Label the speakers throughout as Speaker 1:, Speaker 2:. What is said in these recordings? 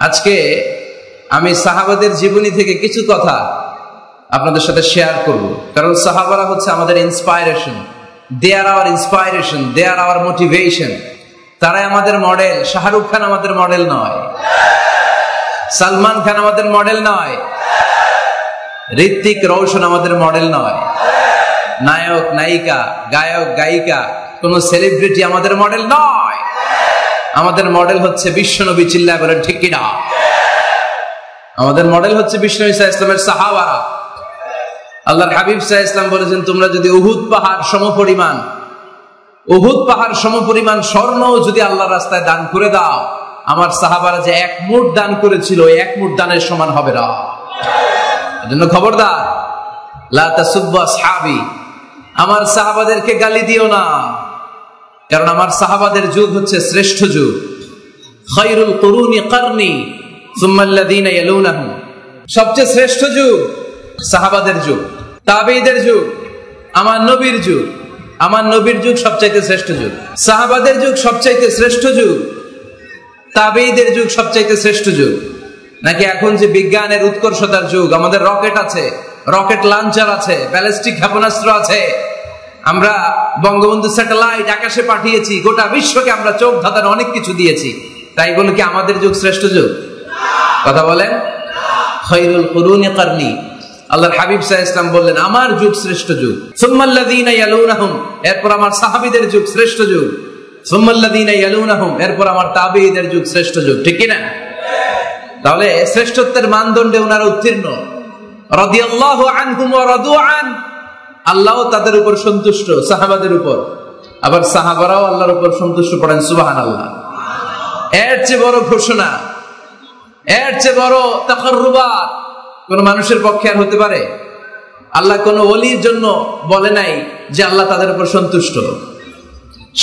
Speaker 1: আজকে আমি সাহাবাদের জীবনী থেকে কিছু কথা আপনাদের সাথে শেয়ার করব, কারণ সাহাবারা হচ্ছে আমাদের ইন্সপাইরেশন। দে আর আওয়ার ইন্সপাইরেশন, দে আর আওয়ার মোটিভেশন। তারাই আমাদের মডেল। শাহরুখ খান আমাদের মডেল নয়, সালমান খান আমাদের মডেল নয়, ঋত্বিক রোশন আমাদের মডেল নয়, নায়ক নায়িকা গায়ক গায়িকা কোন সেলিব্রিটি আমাদের মডেল নয়। আমাদের মডেল হচ্ছে বিশ্বনবী। চিল্লায় বলেন ঠিক কিনা? আমাদের মডেল হচ্ছে বিশ্বনবী সাল্লাল্লাহু আলাইহি ওয়াসাল্লামের সাহাবারা। আল্লাহর হাবিব সাল্লাল্লাহু আলাইহি ওয়াসাল্লাম বলেছেন, তোমরা যদি উহুদ পাহাড় সমপরিমাণ স্বর্ণ যদি আল্লাহর রাস্তায় দান করে দাও, আমার সাহাবারা যে এক মুঠ দান করেছিল ওই এক মুঠ দানের সমান হবে না। এজন্য খবরদার, লা তাসুব্বু আসহাবি, আমার সাহাবাদেরকে গালি দিও না, কারণ আমার সাহাবাদের যুগ হচ্ছে শ্রেষ্ঠ যুগ। খায়রুল কুরুনি কারনি সুম্মা আল্লাযীনা ইয়ালুনাহুম, সবচেয়ে শ্রেষ্ঠ যুগ সাহাবাদের যুগ, তাবেঈদের যুগ, আমার নবীর যুগ। আমার নবীর যুগ সবচাইতে শ্রেষ্ঠ যুগ, সাহাবাদের যুগ সবচাইতে শ্রেষ্ঠ যুগ, তাবেঈদের যুগ সবচাইতে শ্রেষ্ঠ যুগ। নাকি এখন যে বিজ্ঞানের উৎকর্ষতার যুগ, আমাদের রকেট আছে, রকেট লঞ্চার আছে, ব্যালিস্টিক ক্ষেপণাস্ত্র আছে, আমরা বঙ্গবন্ধু স্যাটেলাইট আকাশে পাঠিয়েছি, গোটা বিশ্বকে আমরা চোখ ধাঁধানো অনেক কিছু দিয়েছি। তাই বলে কি আমাদের যুগ শ্রেষ্ঠ যুগ? কথা বলেন। খায়রুল কুরুনি কারনি, আল্লাহর হাবিব সাল্লাল্লাহু আলাইহি ওয়াসাল্লাম বললেন আমার যুগ শ্রেষ্ঠ যুগ। সুম্মাল্লাযীনা ইয়ালুনাহুম, এরপর আমার সাহাবীদের যুগ শ্রেষ্ঠ যুগ। সুম্মাল্লাযীনা ইয়ালুনাহুম, এরপর আমার তাবেঈদের যুগ শ্রেষ্ঠ যুগ। ঠিক কি না? তাহলে শ্রেষ্ঠত্বের মানদণ্ডে ওনারা উত্তীর্ণ। রাদিয়াল্লাহু আনহুম ওয়া রাদু আন, আল্লাহও তাদের উপর সন্তুষ্ট, সাহাবাদের উপর। আবার সাহাবারাও আল্লাহর উপর সন্তুষ্ট। পড়েন সুবহানাল্লাহ। এর চেয়ে বড় ঘোষণা, এর চেয়ে বড় তাকাররুবাত কোন মানুষের পক্ষে আর হতে পারে? আল্লাহ কোন ওলির জন্য বলে নাই যে আল্লাহ তাদের উপর সন্তুষ্ট।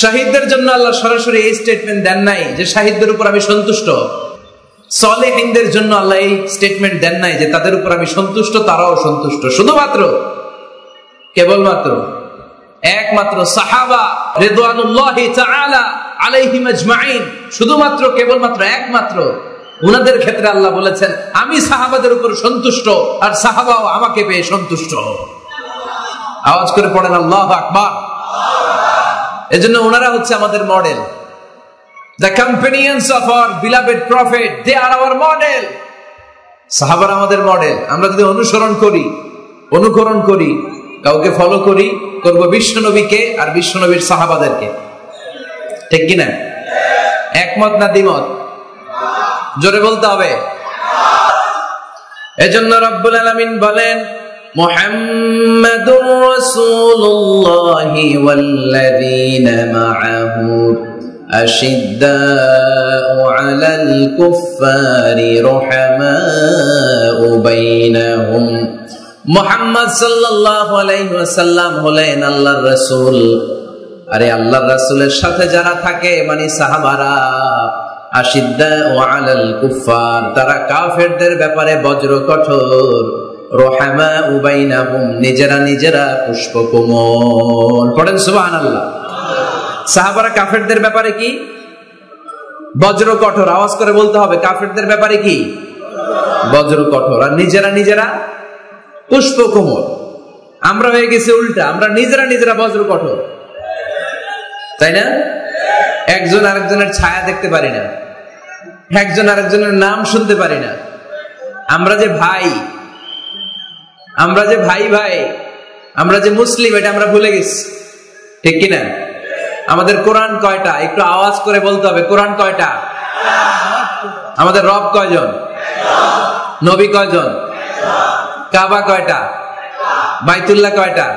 Speaker 1: শাহিদদের জন্য আল্লাহ সরাসরি এই স্টেটমেন্ট দেন নাই যে শাহিদদের উপর আমি সন্তুষ্ট। সালেহিনদের জন্য আল্লাহ এই স্টেটমেন্ট দেন নাই যে তাদের উপর আমি সন্তুষ্ট, তারাও সন্তুষ্ট। শুধুমাত্র কেবলমাত্র একমাত্র সাহাবা রিদওয়ানুল্লাহি তাআলা আলাইহিম আজমাইন, শুধুমাত্র কেবলমাত্র একমাত্র উনাদের ক্ষেত্রে আল্লাহ বলেছেন আমি সাহাবাদের উপর সন্তুষ্ট, আর সাহাবাও আমাকে পেয়ে সন্তুষ্ট। আওয়াজ করে পড়েন আল্লাহু আকবার। এজন্য ওনারা হচ্ছে আমাদের model. The companions of our beloved prophet, they are our model. সাহাবারা আমাদের মডেল। আমরা যদি অনুকরণ করি, কাউকে ফলো করব বিশ্বনবীকে আর বিশ্বনবীর সাহাবাদেরকে। ঠিক কি না? একমত না দ্বিমত? জোরে বলতে হবে। এজন্য রব্বুল আলামিন বলেন, মুহাম্মাদুর রাসূলুল্লাহি ওয়াল্লাযীনা মাআহু আশিদ্দাউ আলাল কুফফারি রুহামাউ বাইনাহুম। মুহাম্মদ সাল্লাল্লাহু আলাইহি ওয়াসাল্লাম হলেন আল্লাহর রাসূল। আরে আল্লাহর রাসূলের সাথে যারা থাকে মানে সাহাবারা, আশিদ্দাউ আলাল কুফফার, তারা কাফেরদের ব্যাপারে বজ্র কঠোর, রুহামাউ বাইনাহুম, নিজেরা পুষ্পকোমল। পড়েন সুবহানাল্লাহ। সাহাবারা কাফেরদের ব্যাপারে কি? বজ্র কঠোর। আওয়াজ করে বলতে হবে, কাফেরদের ব্যাপারে কি? বজ্র কঠোর। আর নিজেরা পুষ্পকোমল। আমরা হয়ে গেছি উল্টা, আমরা নিজেরা বজ্র কঠোর, তাই না? একজন আরেকজনের ছায়া দেখতে পারি না, একজন আরেকজনের নাম শুনতে পারি না। আমরা যে ভাই আমরা যে মুসলিম, এটা আমরা ভুলে গেছি। ঠিক কিনা? আমাদের কোরআন কয়টা? একটু আওয়াজ করে বলতে হবে, কোরআন কয়টা? আমাদের রব কয়জন? নবী কয়জন? কাবা কয়টা? বাইতুল্লাহ কয়টা?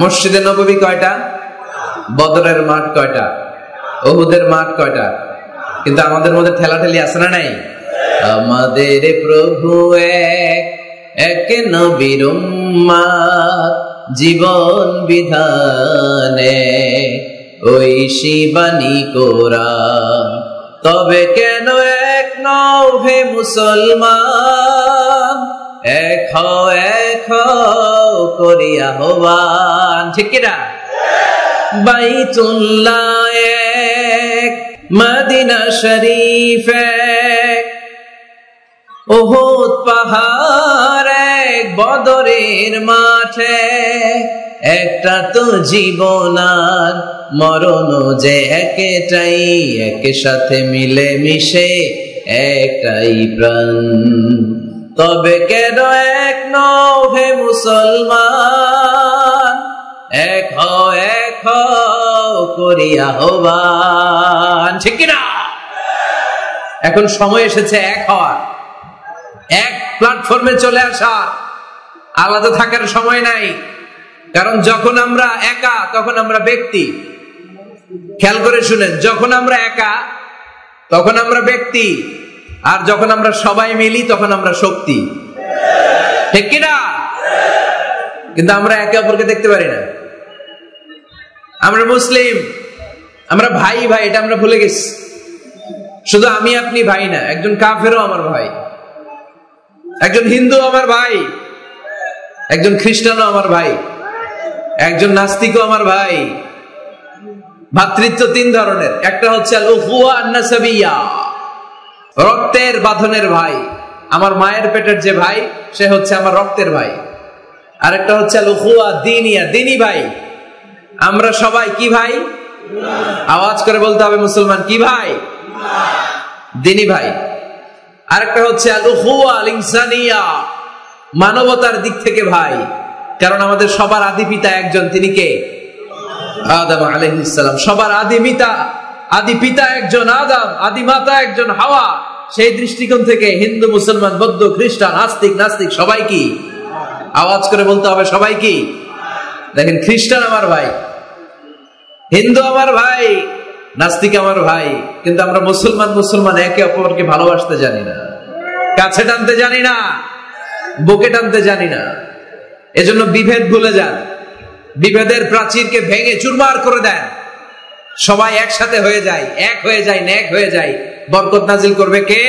Speaker 1: মসজিদে নববী কয়টা? বদরের মাঠ কয়টা? উহুদের মাঠ কয়টা? কিন্তু আমাদের মধ্যে ঠেলাঠেলি আছে না নাই? আমাদের প্রভু এক নবীর উম্মত, জীবন বিধানে ওই শিবানী কোরআন, তবে কেন এক নও হে মুসলমান, এক হও করি আহ্বান। ঠিক কিনা? বাইতুল্লাহ এক, মদিনা শরীফ এক, পাহাড় এক বদরের মাঠে, একটা তো জীবন আর মরণ যে একটাই, একের সাথে মিলে মিশে একটাই প্রাণ। তবে কেন এক নও হে মুসলমান, এক হও করি আহ্বান, ঠিক কিনা? এখন সময় এসেছে এক হওয়ার, এক প্ল্যাটফর্মে চলে আসা, আলাদা থাকার সময় নাই। কারণ যখন আমরা একা তখন আমরা ব্যক্তি। খেয়াল করে শুনেন, যখন আমরা একা তখন আমরা ব্যক্তি, আর যখন আমরা সবাই মিলি তখন আমরা শক্তি, ঠিক কিনা? কিন্তু আমরা একে অপরকে দেখতে পারি না। আমরা মুসলিম, আমরা ভাই ভাই, এটা আমরা ভুলে গেছি। শুধু আমি আপনি ভাই না, একজন কাফেরও আমার ভাই, একজন হিন্দু আমার ভাই, একজন খ্রিস্টানও আমার ভাই, একজন নাস্তিকও আমার ভাই। ভ্রাতৃত্ব তিন ধরনের, একটা হচ্ছে আল উখুয়া আন-নাসাবিয়্যা, রক্তের বাঁধনের ভাই, আমার মায়ের পেটের যে ভাই সে হচ্ছে আমার রক্তের ভাই। আরেকটা হচ্ছে আল উখুয়া দ্বীনিয়া, দ্বীনি ভাই। আমরা সবাই কি ভাই? আওয়াজ করে বলতে হবে মুসলমান, কি ভাই? দ্বীনি ভাই। আরেকটা হচ্ছে আল উখুয়া আল ইনসানিয়্যা, মানবতার দিক থেকে ভাই। কারণ আমাদের সবার আদি পিতা একজন, তিনি কে? আদম আলাইহিস সালাম। সবার আদি পিতা একজন আদম, আদি মাতা একজন হাওয়া। সেই দৃষ্টিকোণ থেকে হিন্দু, মুসলমান, বৌদ্ধ, খ্রিস্টান, নাস্তিক সবাই কি? আওয়াজ করে বলতে হবে সবাই কি? দেখেন, খ্রিস্টান আমার ভাই, হিন্দু আমার ভাই, নাস্তিক আমার ভাই, কিন্তু আমরা মুসলমান একে অপরকে ভালোবাসতে জানি না, কাছে টানতে জানি না, বুকে টানতে জানি না। এজন্য বিভেদ ভুলে যান, বিভেদের প্রাচীরকে ভেঙে চুরমার করে দেন, সবাই একসাথে হয়ে যায়, এক হয়ে যায়, নেক হয়ে যায়। বরকত নাজিল করবে কে?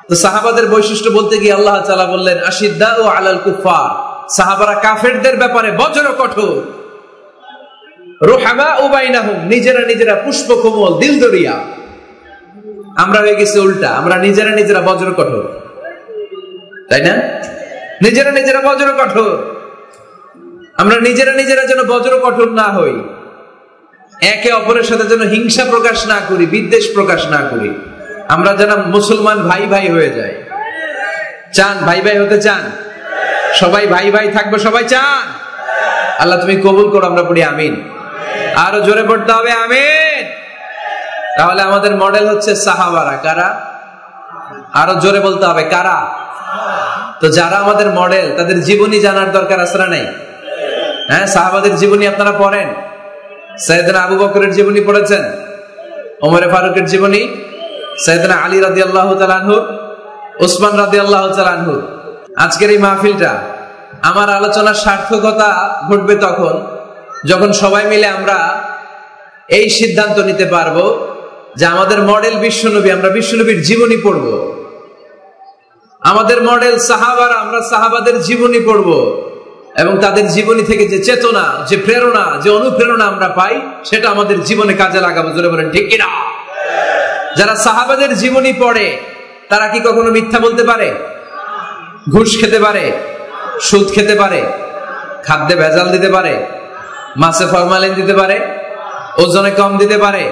Speaker 1: তো সাহাবাদের বৈশিষ্ট্য বলতে গিয়ে আল্লাহ তাআলা বললেন আশিদ্দাউ আলাল কুফার, সাহাবারা কাফেরদের ব্যাপারে বজ্র কঠোর। রুহামাউ বাইনাহুম, নিজেরা পুষ্প কোমল, দিল দরিয়া। আমরা হয়ে গেছি উল্টা, আমরা নিজেরা বজ্র কঠোর, তাই না? নিজেরা বজ্র কঠোর। আমরা নিজেরা যেন বজ্র কঠোর না হই, একে অপরের সাথে যেন হিংসা প্রকাশ না করি, বিদ্বেষ প্রকাশ না করি। আমরা যেন মুসলমান ভাই ভাই হয়ে যায়। চান ভাই ভাই হতে? চান সবাই ভাই ভাই থাকবো? সবাই চান? আল্লাহ তুমি কবুল করো, আমরা পড়ি আমিন। আরো জোরে পড়তে হবে আমিন। তাহলে আমাদের মডেল হচ্ছে সাহাবারা। কারা? আরো জোরে বলতে হবে কারা? তো যারা আমাদের মডেল, তাদের জীবনী জানার দরকার আছে না নাই? হ্যাঁ, সাহাবাদের জীবনী আপনারা পড়েন। সাইয়েদনা আবু বকরের জীবনী পড়েছেন, ওমর ফারুকের জীবনী, সাইয়েদনা আলী রাদিয়াল্লাহু তাআলা আনহু, উসমান রাদিয়াল্লাহু তাআলা আনহু। আজকের এই মাহফিলটা, আমার আলোচনার সার্থকতা ঘটবে তখন যখন সবাই মিলে আমরা এই সিদ্ধান্ত নিতে পারবো যে আমাদের মডেল বিশ্বনবী, আমরা বিশ্বনবীর জীবনী পড়বো। আমাদের মডেল সাহাবারা, আমরা সাহাবাদের জীবনী পড়বো, এবং তাদের জীবনী থেকে যে চেতনা, যে প্রেরণা, যে অনুপ্রেরণা আমরা পাই, সেটা আমাদের জীবনে কাজে লাগাবো। জোরে বলেন ঠিক কিনা? যারা সাহাবাদের জীবনী পড়ে তারা কি কখনো মিথ্যা বলতে পারে? ঘুষ খেতে পারে? সুদ খেতে পারে? খাদ্যে ভেজাল দিতে পারে? মাছে ফরমালিন দিতে পারে? ওজনে কম দিতে পারে?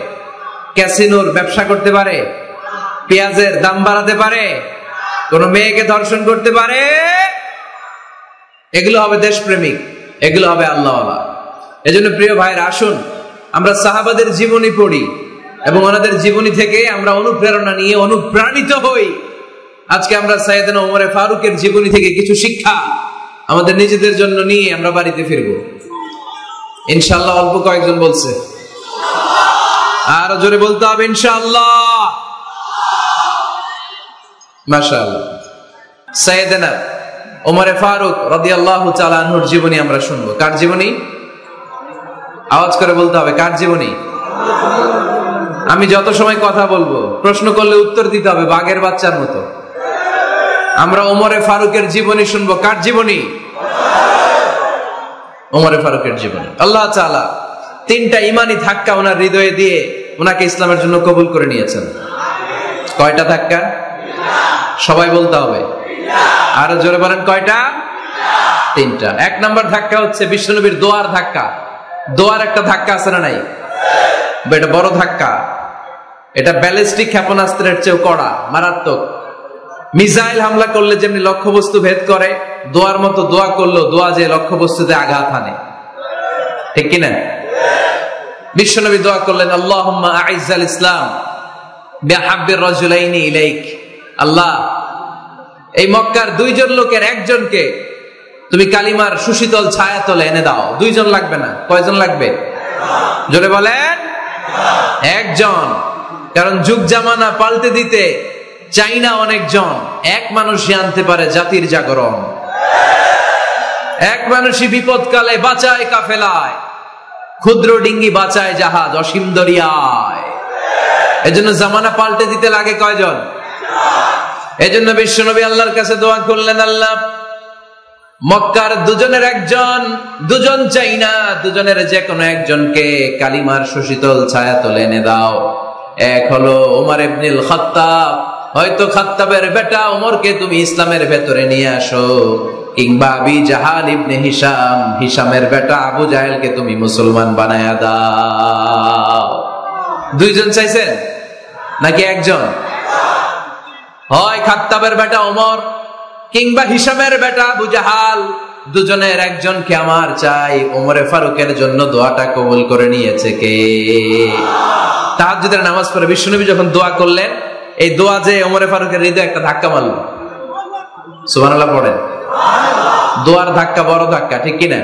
Speaker 1: ক্যাসিনোর ব্যবসা করতে পারে? পেঁয়াজের দাম বাড়াতে পারে? কোন মেয়েকে ধর্ষণ করতে পারে? এগুলো হবে দেশপ্রেমিক, এগুলো হবে আল্লাহওয়ালা। এজন্য প্রিয় ভাইরা, আসুন আমরা সাহাবাদের জীবনী পড়ি এবং ওনাদের জীবনী থেকে আমরা অনুপ্রেরণা নিয়ে অনুপ্রাণিত হই। আজকে আমরা সাইয়েদনা ওমর ফারুকের জীবনী থেকে কিছু শিক্ষা আমাদের নিজেদের জন্য নিয়ে আমরা বাড়িতে ফিরবো ইনশাআল্লাহ। অল্প কয়েকজন বলছে, আরো জোরে বলতে হবে ইনশাআল্লাহ। মাশাআল্লাহ। সাইয়েদনা ওমর ফারুক রাদিয়াল্লাহু তাআলা আনহুর জীবনী আমরা শুনবো। কার জীবনী? আওয়াজ করে বলতে হবে কার জীবনী? আমি যত সময় কথা বলবো, প্রশ্ন করলে উত্তর দিতে হবে বাঘের বাচ্চার মতো। আমরা ওমরে ফারুকের জীবনী শুনবো। কার জীবনী? ওমরে ফারুকের জীবনী। আল্লাহ তাআলা তিনটা ইমানি ধাক্কা ওনার হৃদয়ে দিয়ে ওনাকে ইসলামের জন্য কবুল করে নিয়েছেন। কয়টা ধাক্কা? সবাই বলতে হবে। আরো জোরে বলেন কয়টা? তিনটা। এক নাম্বার ধাক্কা হচ্ছে বিশ্বনবীর দোয়ার ধাক্কা। দোয়ার একটা ধাক্কা আছে না নাই? এটা বড় ধাক্কা। এটা ব্যালিস্টিক ক্ষেপণাস্ত্রের চেয়েও কড়া, মারাত্মক। মিসাইল হামলা করলে যেমনি লক্ষ্যবস্তু ভেদ করে, দোয়ার মতো দোয়া করলো দোয়া যে লক্ষ্যবস্তুতে আঘাত হানে, ঠিক কিনা? বিশ্বনবী দোয়া করলেন, আল্লাহুম্মা আইজ্জাল ইসলাম বিহাব্বির রাজুলাইনি ইলাইক। আল্লাহ, এই মক্কার দুইজন লোকের একজনকে তুমি কালিমার সুশীতল ছায়াতলে এনে দাও। দুইজন লাগবে না, কয়জন লাগবে? জোরে বলেন, একজন। কারণ যুগ জামানা পাল্টে দিতে চাই না অনেকজন, এক মানুষই আনতে পারে জাতির জাগরণ। এক মানুষই বিপদকালে বাঁচায় কাফেলায়, ক্ষুদ্র ডিঙ্গি বাঁচায় জাহাজ অসীম দরিয়ায়। এজন্য জামানা পাল্টে দিতে লাগে কয়জন? এজন্য বিশ্বনবী আল্লাহর কাছে দোয়া করলেন, আল্লাহ মক্কার দুজনের একজন, দুজন চাই না, দুজনের যে কোনো একজনকে কালিমার সুশীতল ছায়াতলে এনে দাও। এক হলো ওমর ইবনুল খাত্তাব, হয়তো খাত্তাবের বেটা ওমরকে তুমি ইসলামের ভেতরে নিয়ে আসো, কিংবা আবি জাহাল ইবনে হিশাম, হিশামের বেটা আবু জাহেলকে তুমি মুসলমান বানায়া দাও। দুইজন চাইছেন নাকি একজন? হয় খাত্তাবের বেটা ওমর কিংবা হিশামের বেটা আবু জাহাল, দুজনের একজনকে আমার চাই। ওমরে ফারুকের জন্য দোয়াটা কবুল করে নিয়েছে কে? তাহাজ্জুদের নামাজ পড়ে বিশ্বনবী যখন দোয়া করলেন, এই দোয়া যে ওমরে ফারুকের হৃদয়ে একটা ধাক্কা মারল। সুবহানাল্লাহ পড়েন। দোয়ার ধাক্কা বড় ধাক্কা, ঠিক কিনা?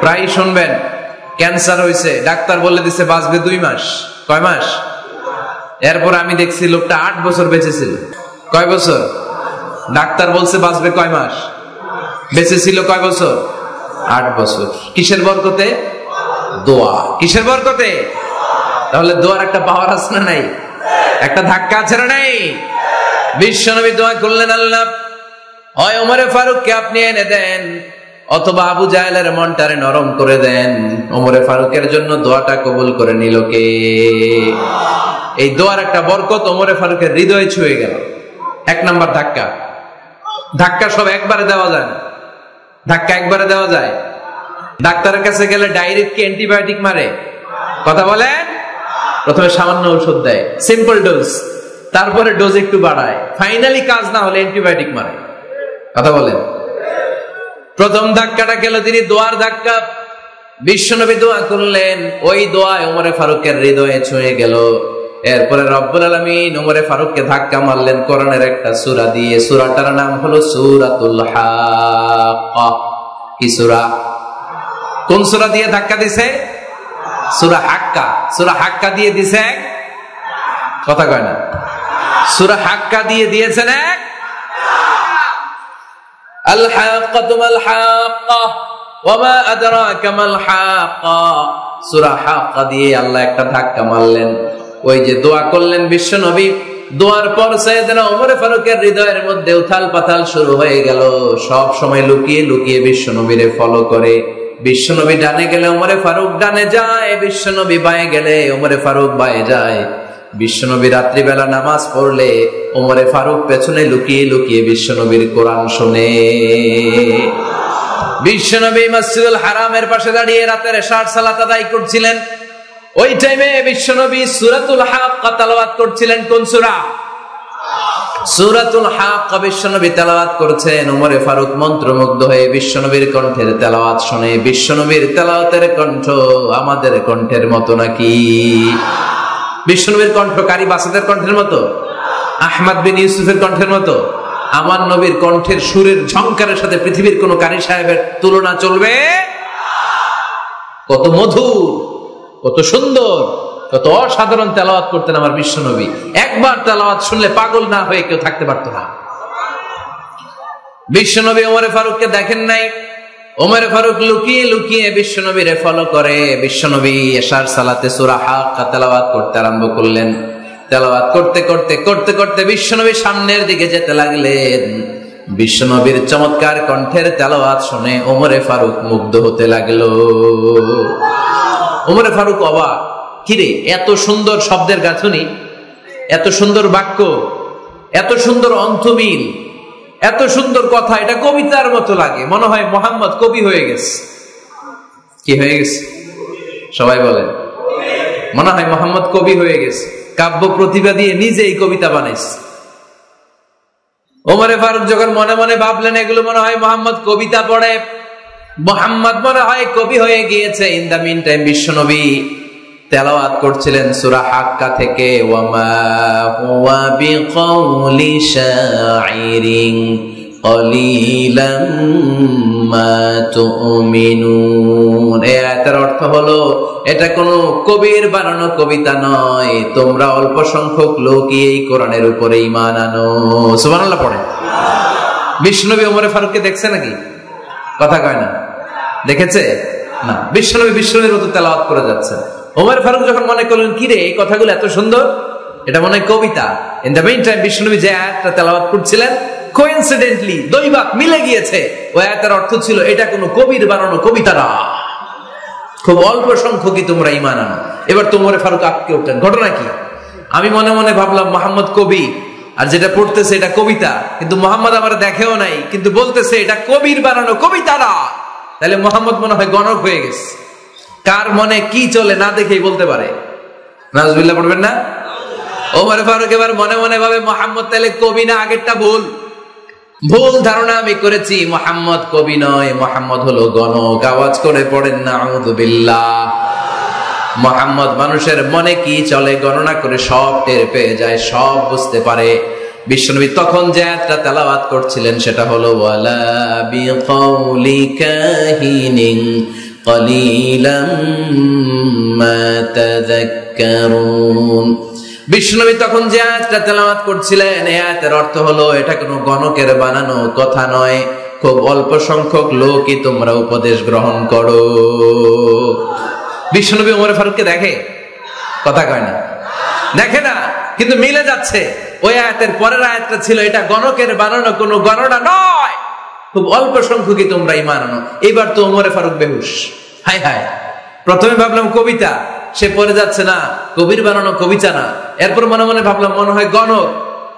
Speaker 1: প্রায় শুনবেন ক্যান্সার হয়েছে, ডাক্তার বলে দিছে বাঁচবে 2 মাস। কয় মাস? এরপর আমি দেখছি লোকটা 8 বছর বেঁচে ছিল। কয় বছর? ডাক্তার বলছে বাঁচবে কয় মাস, বেঁচে ছিল কয় বছর? 8 বছর। কিসের বরকতে? দোয়া। কিসের বরকতে? তাহলে দোয়ার একটা পাওয়ার আছে না নাই? একটা ধাক্কা আছে না নাই? বিশ্বনবী দোয়া করলেন, আল্লাহ হয় ওমরে ফারুককে আপনি এনে দেন, অথবা আবু জাহেলের মনটারে নরম করে দেন। ওমরে ফারুকের জন্য দোয়াটা কবুল করে নিল কে? এই দোয়ার একটা বরকত ওমরে ফারুকের হৃদয়ে ছুঁয়ে গেল। এক নাম্বার ধাক্কা। ধাক্কা সব একবারে দেওয়া যায় না। ধাক্কা একবারে দেওয়া যায়? ডাক্তারের কাছে গেলে ডাইরেক্ট কি অ্যান্টিবায়োটিক মারে? কথা বলেন। প্রথমে সামান্য ঔষধ দেয়, সিম্পল ডোজ, তারপরে ডোজ একটু বাড়ায়, ফাইনালি কাজ না হলে অ্যান্টিবায়োটিক মারে। কথা বলেন। প্রথম ধাক্কাটা গেল তিনি দোয়ার ধাক্কা। বিশ্বনবী দোয়া করলেন, ওই দোয়ায় ওমরে ফারুকের হৃদয়ে ছুঁয়ে গেল। এরপরে রব্বুল আলামিন ওমরে ফারুককে ধাক্কা মারলেন কোরআনের একটা সূরা দিয়ে। সূরাটার নাম হলো সূরাতুল হাক্কা। কি সূরা? কোন সূরা দিয়ে ধাক্কা দিছে? সূরা হাক্কা। সূরা হাক্কা দিয়ে দিছে এক, কথা কয় না। সূরা হাক্কা দিয়ে দিয়েছেন এক। আল হাক্কাতু মাল হাক্কা ওয়া মা আদরাকা মাল হাক্কা। সূরা হাক্কা দিয়ে আল্লাহ একটা ধাক্কা মারলেন। ওই যে দোয়া করলেন বিশ্বনবী, দোয়ার পর সাইয়েদনা ওমর ফারুকের হৃদয়ের মধ্যে উথাল পাথাল শুরু হয়ে গেল। সব সময় লুকিয়ে লুকিয়ে বিশ্বনবীরে ফলো করে। বিশ্বনবী ডানে গেলে ওমরে ফারুক ডানে যায়, বিশ্বনবী বায়ে গেলে ওমরে ফারুক বায়ে যায়। বিশ্বনবী রাত্রিবেলা নামাজ পড়লে ওমরে ফারুক পেছনে লুকিয়ে লুকিয়ে বিশ্বনবীর কোরআন শুনে। বিশ্বনবী মসজিদুল হারামের পাশে দাঁড়িয়ে রাতের এশার সালাত আদায় করছিলেন। ওই টাইমে বিশ্বনবী সূরাতুল হাক্কা তেলাওয়াত করছিলেন। কোন সূরা? সূরাতুল হাক্কা বিশ্বনবী তেলাওয়াত করছেন। ওমরে ফারুক মন্ত্রমুগ্ধ হয়ে বিশ্বনবীর কণ্ঠের তেলাওয়াত শুনে। বিশ্বনবীর তেলাওয়াতের কণ্ঠ আমাদের কণ্ঠের মতো নাকি? বিশ্বনবীর কণ্ঠ কারি বাসাদের কণ্ঠের মতো? আহমদ বিন ইউসুফের কণ্ঠের মতো? আমার নবীর কণ্ঠের সুরের ঝংকারের সাথে পৃথিবীর কোন কারি সাহেবের তুলনা চলবে? কত মধুর, কত সুন্দর, কত অসাধারণ তেলাওয়াত করতেন আমার বিশ্বনবী। একবার তেলাওয়াত শুনলে পাগল না হয়ে কেউ থাকতে পারত না। বিশ্বনবী ওমরে ফারুককে দেখেন নাই। ওমরে ফারুক লুকিয়ে লুকিয়ে বিশ্বনবীরে ফলো করে। বিশ্বনবী এশার সালাতে সূরা হাক্কা তেলাওয়াত করতে আরম্ভ করলেন। তেলাওয়াত করতে করতে করতে করতে বিশ্বনবী সামনের দিকে যেতে লাগলেন। বিশ্বনবীর চমৎকার কণ্ঠের তেলাওয়াত শুনে ওমরে ফারুক মুগ্ধ হতে লাগলো। ওমরে ফারুক অবাক, কিরে এত সুন্দর শব্দের গাঁথনি, এত সুন্দর বাক্য, এত সুন্দর অন্তমিল, এত সুন্দর কথা, এটা কবিতার মতো লাগে, মনে হয় মোহাম্মদ কবি হয়ে গেছে। কি হয়ে গেছে সবাই বলেন? মনে হয় মোহাম্মদ কবি হয়ে গেছে, কাব্য প্রতিভা দিয়ে নিজেই কবিতা বানাইছে। ওমরে ফারুক যখন মনে মনে ভাবলেন এগুলো মনে হয় মোহাম্মদ কবিতা পড়ে, মোহাম্মদ মনে হয় কবি হয়ে গিয়েছে। ইন দা মিন টাইম বিশ্বনবী তেলাওয়াত করছিলেন সূরা হাক্কা থেকে, ওয়ামা হুয়া বিকাউলি শাইরিন কলিলাম মা তুমিনুন। এই আয়াতের অর্থ হলো এটা কোনো কবির বানানো কবিতা নয়, তোমরা অল্প সংখ্যক লোকই এই কোরআনের উপরে ঈমান আনো। সুবহানাল্লাহ পড়ে। বিশ্বনবী ওমরে ফারুককে দেখছে নাকি? কথা কয় না, দেখেছে না? বিশ্বনবীর মতো তেলাওয়াত করে যাচ্ছে। ওমর ফারুক যখন মনে করলেন কি রে এই কথাগুলো এত সুন্দর, এটা মনে হয় কবিতা। ইন দ্য মিন টাইম বিশ্বনবী যে আয়াতটা তেলাওয়াত করছিলেন, কোইন্সিডেন্টলি দৈবাত মিলে গিয়েছে। ওই আয়াতের অর্থ ছিল এটা কোনো কবির বানানো কবিতা না, খুব অল্প সংখ্যকই তোমরা ঈমান আনো। এবার তো ওমর ফারুক আটকে উঠলেন, ঘটনা কি? আমি মনে মনে ভাবলাম মোহাম্মদ কবি, আর যেটা পড়তেছে এটা কবিতা, কিন্তু মোহাম্মদ আমার দেখেও নাই, কিন্তু বলতেছে এটা কবির বানানো কবিতা না। তাহলে মোহাম্মদ মনে হয় গণক হয়ে গেছে। কার মনে কি চলে না দেখেই বলতে পারে। নাউজুবিল্লাহ পড়বেন না? ওমর ফারুক এবার মনে মনে ভাবে মোহাম্মদ তাহলে কবি না, আগেরটা ভুল ধারণা আমি করেছি, মোহাম্মদ কবি নয়, মোহাম্মদ হলো গণক। আওয়াজ করে পড়েন নাউযু বিল্লাহ। মোহাম্মদ মানুষের মনে কি চলে গণনা করে সব টের পেয়ে যায়, সব বুঝতে পারে। বিশ্বনবী তখন যে আয়াতটা তেলাওয়াত করছিলেন সেটা হলো ওয়ালা বিকাউলি কাহিনিন কলিলাম মা তাযাক্কারুন। বিশ্বনবী তখন যে আয়াতটা তেলাওয়াত করছিলেন এই আয়াতের অর্থ হলো এটা কোনো গণকের বানানো কথা নয়, খুব অল্প সংখ্যক লোকই তোমরা উপদেশ গ্রহণ করো। বিশ্বনবী ওমর ফারুককে দেখে? কথা কয় না, দেখে না, কিন্তু মিলে যাচ্ছে। ওই আয়াতের পরের আয়াতটা ছিল এটা গণকের বানানো কোনো গণনা নয়, খুব অল্প সংখ্যকই তোমরা ঈমান আনো। এবার তো ওমর ফারুক বেহুশ। হায় হায়, প্রথমে ভাবলাম কবিতা, সে পড়ে যাচ্ছে না কবির বানানো কবিতা না। এরপর মনে মনে ভাবলাম মনে হয় গণক,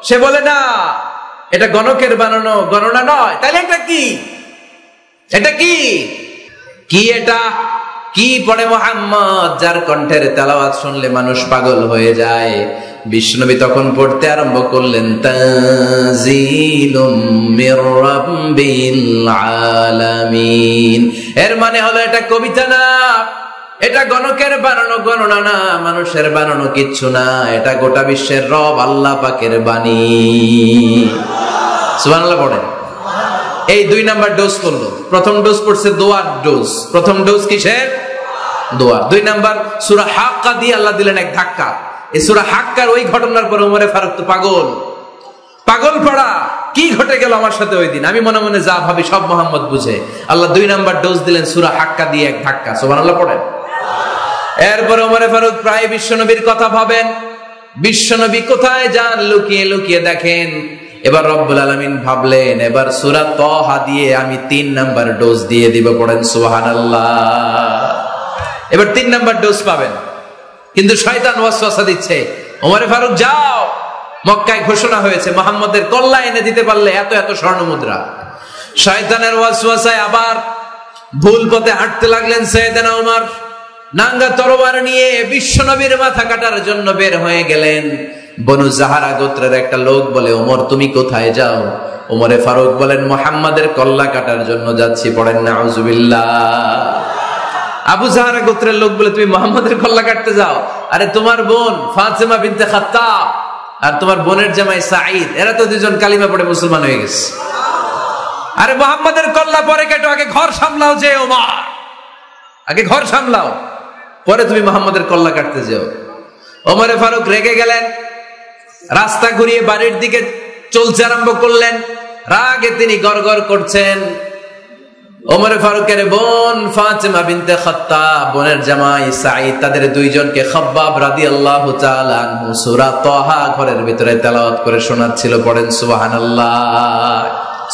Speaker 1: সে বলে না এটা গণকের বানানো গণনা নয়। তাহলে এটা কি? এটা কি? কি এটা? কি পড়ে মোহাম্মদ, যার কণ্ঠের তেলাওয়াত শুনলে মানুষ পাগল হয়ে যায়। বিশ্বনবী তখন পড়তে আরম্ভ করলেন তানজিলুম মির রাব্বিল আলামিন। এর মানে হলো এটা কবিতা না, এটা গণকের বানানো গণনা না, মানুষের বানানো কিচ্ছু না, এটা গোটা বিশ্বের রব আল্লাহ পাকের বাণী। সুবহানাল্লাহ পড়েন। এই 2 নাম্বার ডোজ করলো। প্রথম ডোজ পড়ছে দোয়ার ডোজ। প্রথম ডোজ কিসের? দোয়া। 2 নাম্বার সূরা হাক্কা দিয়ে আল্লাহ দিলেন এক ধাক্কা। এই সূরা হাক্কার ওই ঘটনার পর ওমর ফারুক তো পাগল পড়া, কি ঘটে গেল আমার সাথে ওই দিন। আমি মনে মনে যা ভাবি সব মোহাম্মদ বুঝে। আল্লাহ 2 নাম্বার ডোজ দিলেন সূরা হাক্কা দিয়ে এক ধাক্কা। সুবহানাল্লাহ পড়েন। এরপর ওমর ফারুক প্রায় বিশ্বনবীর কথা ভাবেন, বিশ্বনবী কোথায় যান লুকিয়ে লুকিয়ে দেখেন। এবার রব্বুল আলামিন ভাবলেন এবার সূরা তাহা দিয়ে আমি 3 নাম্বার ডোজ দিয়ে দিব। পড়েন সুবহানাল্লাহ। এবার 3 নাম্বার ডোজ পাবেন, কিন্তু শয়তান ওয়াসওয়াসা দিচ্ছে, ওমর ফারুক যাও, মক্কায় ঘোষণা হয়েছে মুহাম্মদের কল্লা এনে দিতে পারলে এত এত স্বর্ণ মুদ্রা। শয়তানের ওয়াসওয়াসায় আবার ভুল পথে হাঁটতে লাগলেন সাইয়েদনা ওমর। নাঙ্গা তরবার নিয়ে বিশ্বনবীর মাথা কাটার জন্য বের হয়ে গেলেন। বনু জাহারা গোত্রের একটা লোক বলে, ওমর তুমি কোথায় যাও? ওমরে ফারুক বলেন মুহাম্মাদের কল্লা কাটার জন্য যাচ্ছি। পড়েন নাউজুবিল্লাহ। আবু জাহারা গোত্রের লোক বলে তুমি মুহাম্মাদের কল্লা কাটতে যাও? আরে তোমার বোন ফাতেমা বিনতে খাত্তাব আর তোমার বোনের জামাই সাঈদ, এরা তো দুজন কালিমা পড়ে মুসলমান হয়ে গেছে। আরে মুহাম্মাদের কল্লা পরে কেটো, আগে ঘর সামলাও। যে ওমর, আগে ঘর সামলাও, পরে তুমি মুহাম্মাদের কল্লা কাটতে যাও। ওমরে ফারুক রেগে গেলেন, রাস্তা ঘুরিয়ে বাড়ির দিকে চলতে আরম্ভ করলেন। রাগে তিনি গড়গড় করছেন। ওমরে ফারুকের বোন ফাতেমা বিনতে খাত্তাব, বোনের জামাই সাঈদ, তাদের 2 জনকে খাব্বাব রাদিয়াল্লাহু তাআলা আনহু সূরা তাহা ঘরের ভিতরে তেলাওয়াত করে শোনাচ্ছিল। পড়েন সুবহানাল্লাহ।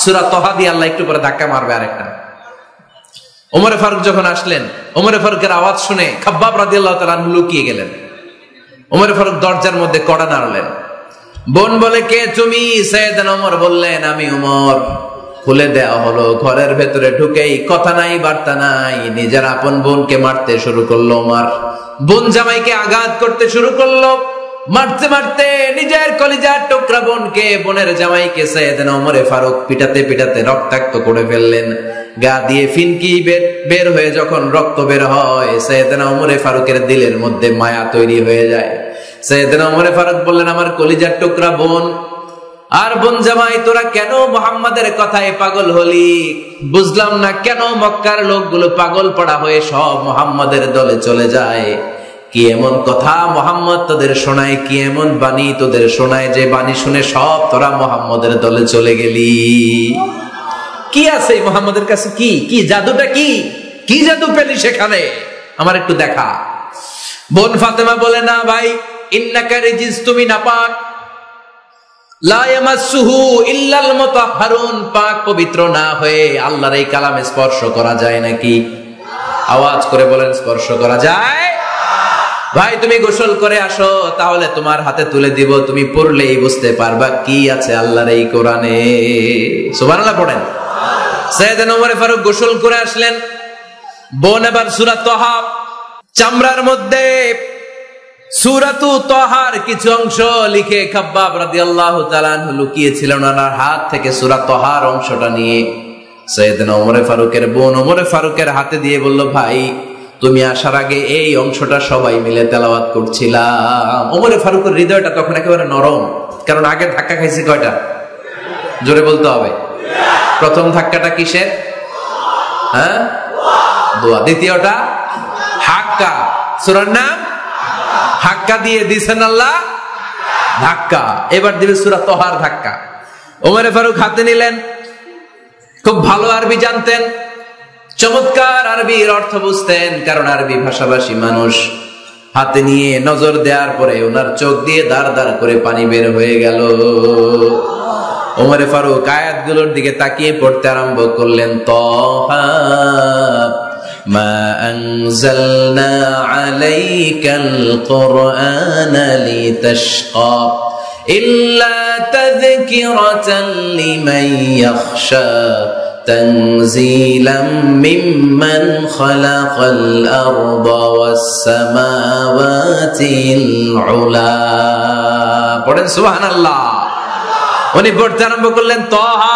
Speaker 1: সূরা তাহা দিয়ে আল্লাহ একটু পরে ধাক্কা মারবে আরেকটা। ওমরে ফারুক যখন আসলেন, ওমরে ফারুকের আওয়াজ শুনে খাব্বাব রাদিয়াল্লাহু তাআলা আনহু লুকিয়ে গেলেন। ওমরে ফারুক দরজার মধ্যে কড়া নাড়লেন, বোন বলে, কে তুমি? সাইয়েদনা ওমর বললেন, আমি ওমর। খুলে দেওয়া হলো। ঘরের ভেতরে ঢুকেই কথা নাই বার্তা নাই, নিজের আপন বোনকে মারতে শুরু করলো ওমর। বোন জামাইকে আঘাত করতে শুরু করলো। মারতে মারতে নিজের কলিজার টুকরা বোনকে, বোনের জামাইকে সাইয়েদনা ওমরে ফারুক পিটাতে পিটাতে রক্তাক্ত করে ফেললেন। গা দিয়ে ফিনকি বের হয়ে যখন রক্ত বের হয়, সাইয়েদনা ওমরে ফারুকের দিলের মধ্যে মায়া তৈরি হয়ে যায়। সাইয়েদনা ওমরে ফারুক বললেন, আমার কলিজার টুকরা বোন আর বোন জামাই, তোরা কেন মুহাম্মাদের কথায় পাগল হলি? বুঝলাম না কেন মক্কার লোকগুলো পাগল পড়া হয়ে সব মুহাম্মাদের দলে চলে যায়। কি এমন কথা মুহাম্মদ তোদের শোনায়, কি এমন বাণী তোদের শোনায় যে বাণী শুনে সব তোরা মুহাম্মাদের দলে চলে গেলি? কি আছে মুহাম্মাদের কাছে? কি কি জাদুটা? কি জাদু পেলি সেখানে? আমার একটু দেখা। বোন ফাতেমা বলে, না ভাই, ইন্নাকা রিজিস, তুমি নাপাক। লা ইয়ামাসসুহু ইল্লাল মুতাহহারুন, পাক পবিত্র না হয়ে আল্লাহর এই কালামে স্পর্শ করা যায় নাকি? আওয়াজ করে বলেন, স্পর্শ করা যায়? ভাই তুমি গোসল করে আসো, তাহলে তোমার হাতে তুলে দিব, তুমি পড়লেই বুঝতে পারবা কি আছে আল্লাহর এই কোরআনে। সুবহানাল্লাহ পড়েন। সাইয়েদনা ওমর ফারুক গোসল করে আসলেন। বোন এবার সূরা তাহা, চামড়ার মধ্যে সূরাতু তাহার কিছু অংশ লিখে খাব্বাব রাদিয়াল্লাহু তাআলা আনহু লুকিয়েছিলেন ওনার হাত থেকে। সূরা তাহার অংশটা নিয়ে সাইয়েদনা ওমর ফারুকের বোন ওমর ফারুকের হাতে দিয়ে বলল, ভাই তুমি আসার আগে এই অংশটা সবাই মিলে তেলাওয়াত করছিলাম। ওমর ফারুকের হৃদয়টা তখন একেবারে নরম, কারণ আগে ধাক্কা খাইছে কয়টা? জোরে বলতে হবে। প্রথম ধাক্কাটা কিসের? হ্যাঁ, দোয়া। দ্বিতীয়টা হাক্কা, সূরার নাম হাক্কা দিয়ে দিছেন আল্লাহ ধাক্কা। এবার দিবে সূরা তাহার ধাক্কা। ওমর ফারুক হাতে নিলেন। খুব ভালো আরবি জানতেন, চমৎকার আরবির অর্থ বুঝতেন, কারণ আরবি ভাষাভাষী মানুষ। হাতে নিয়ে নজর দেওয়ার পরে ওনার চোখ দিয়ে দাঁড় দাঁড় করে পানি বের হয়ে গেল। ওমর ফারুক আয়াতগুলোর দিকে তাকিয়ে পড়তে আরম্ভ করলেন। তাহা মা আনজালনা আলাইকাল কুরআনা লিতাশকা ইল্লা তাযকিরাতান লিমান ইয়াখশা তানজিলাম মিম্মান খালাকাল আরদা ওয়াস সামাওয়াতিল উলা। পড়েন সুবহানাল্লাহ। উনি পড়তে আরম্ভ করলেন, তাহা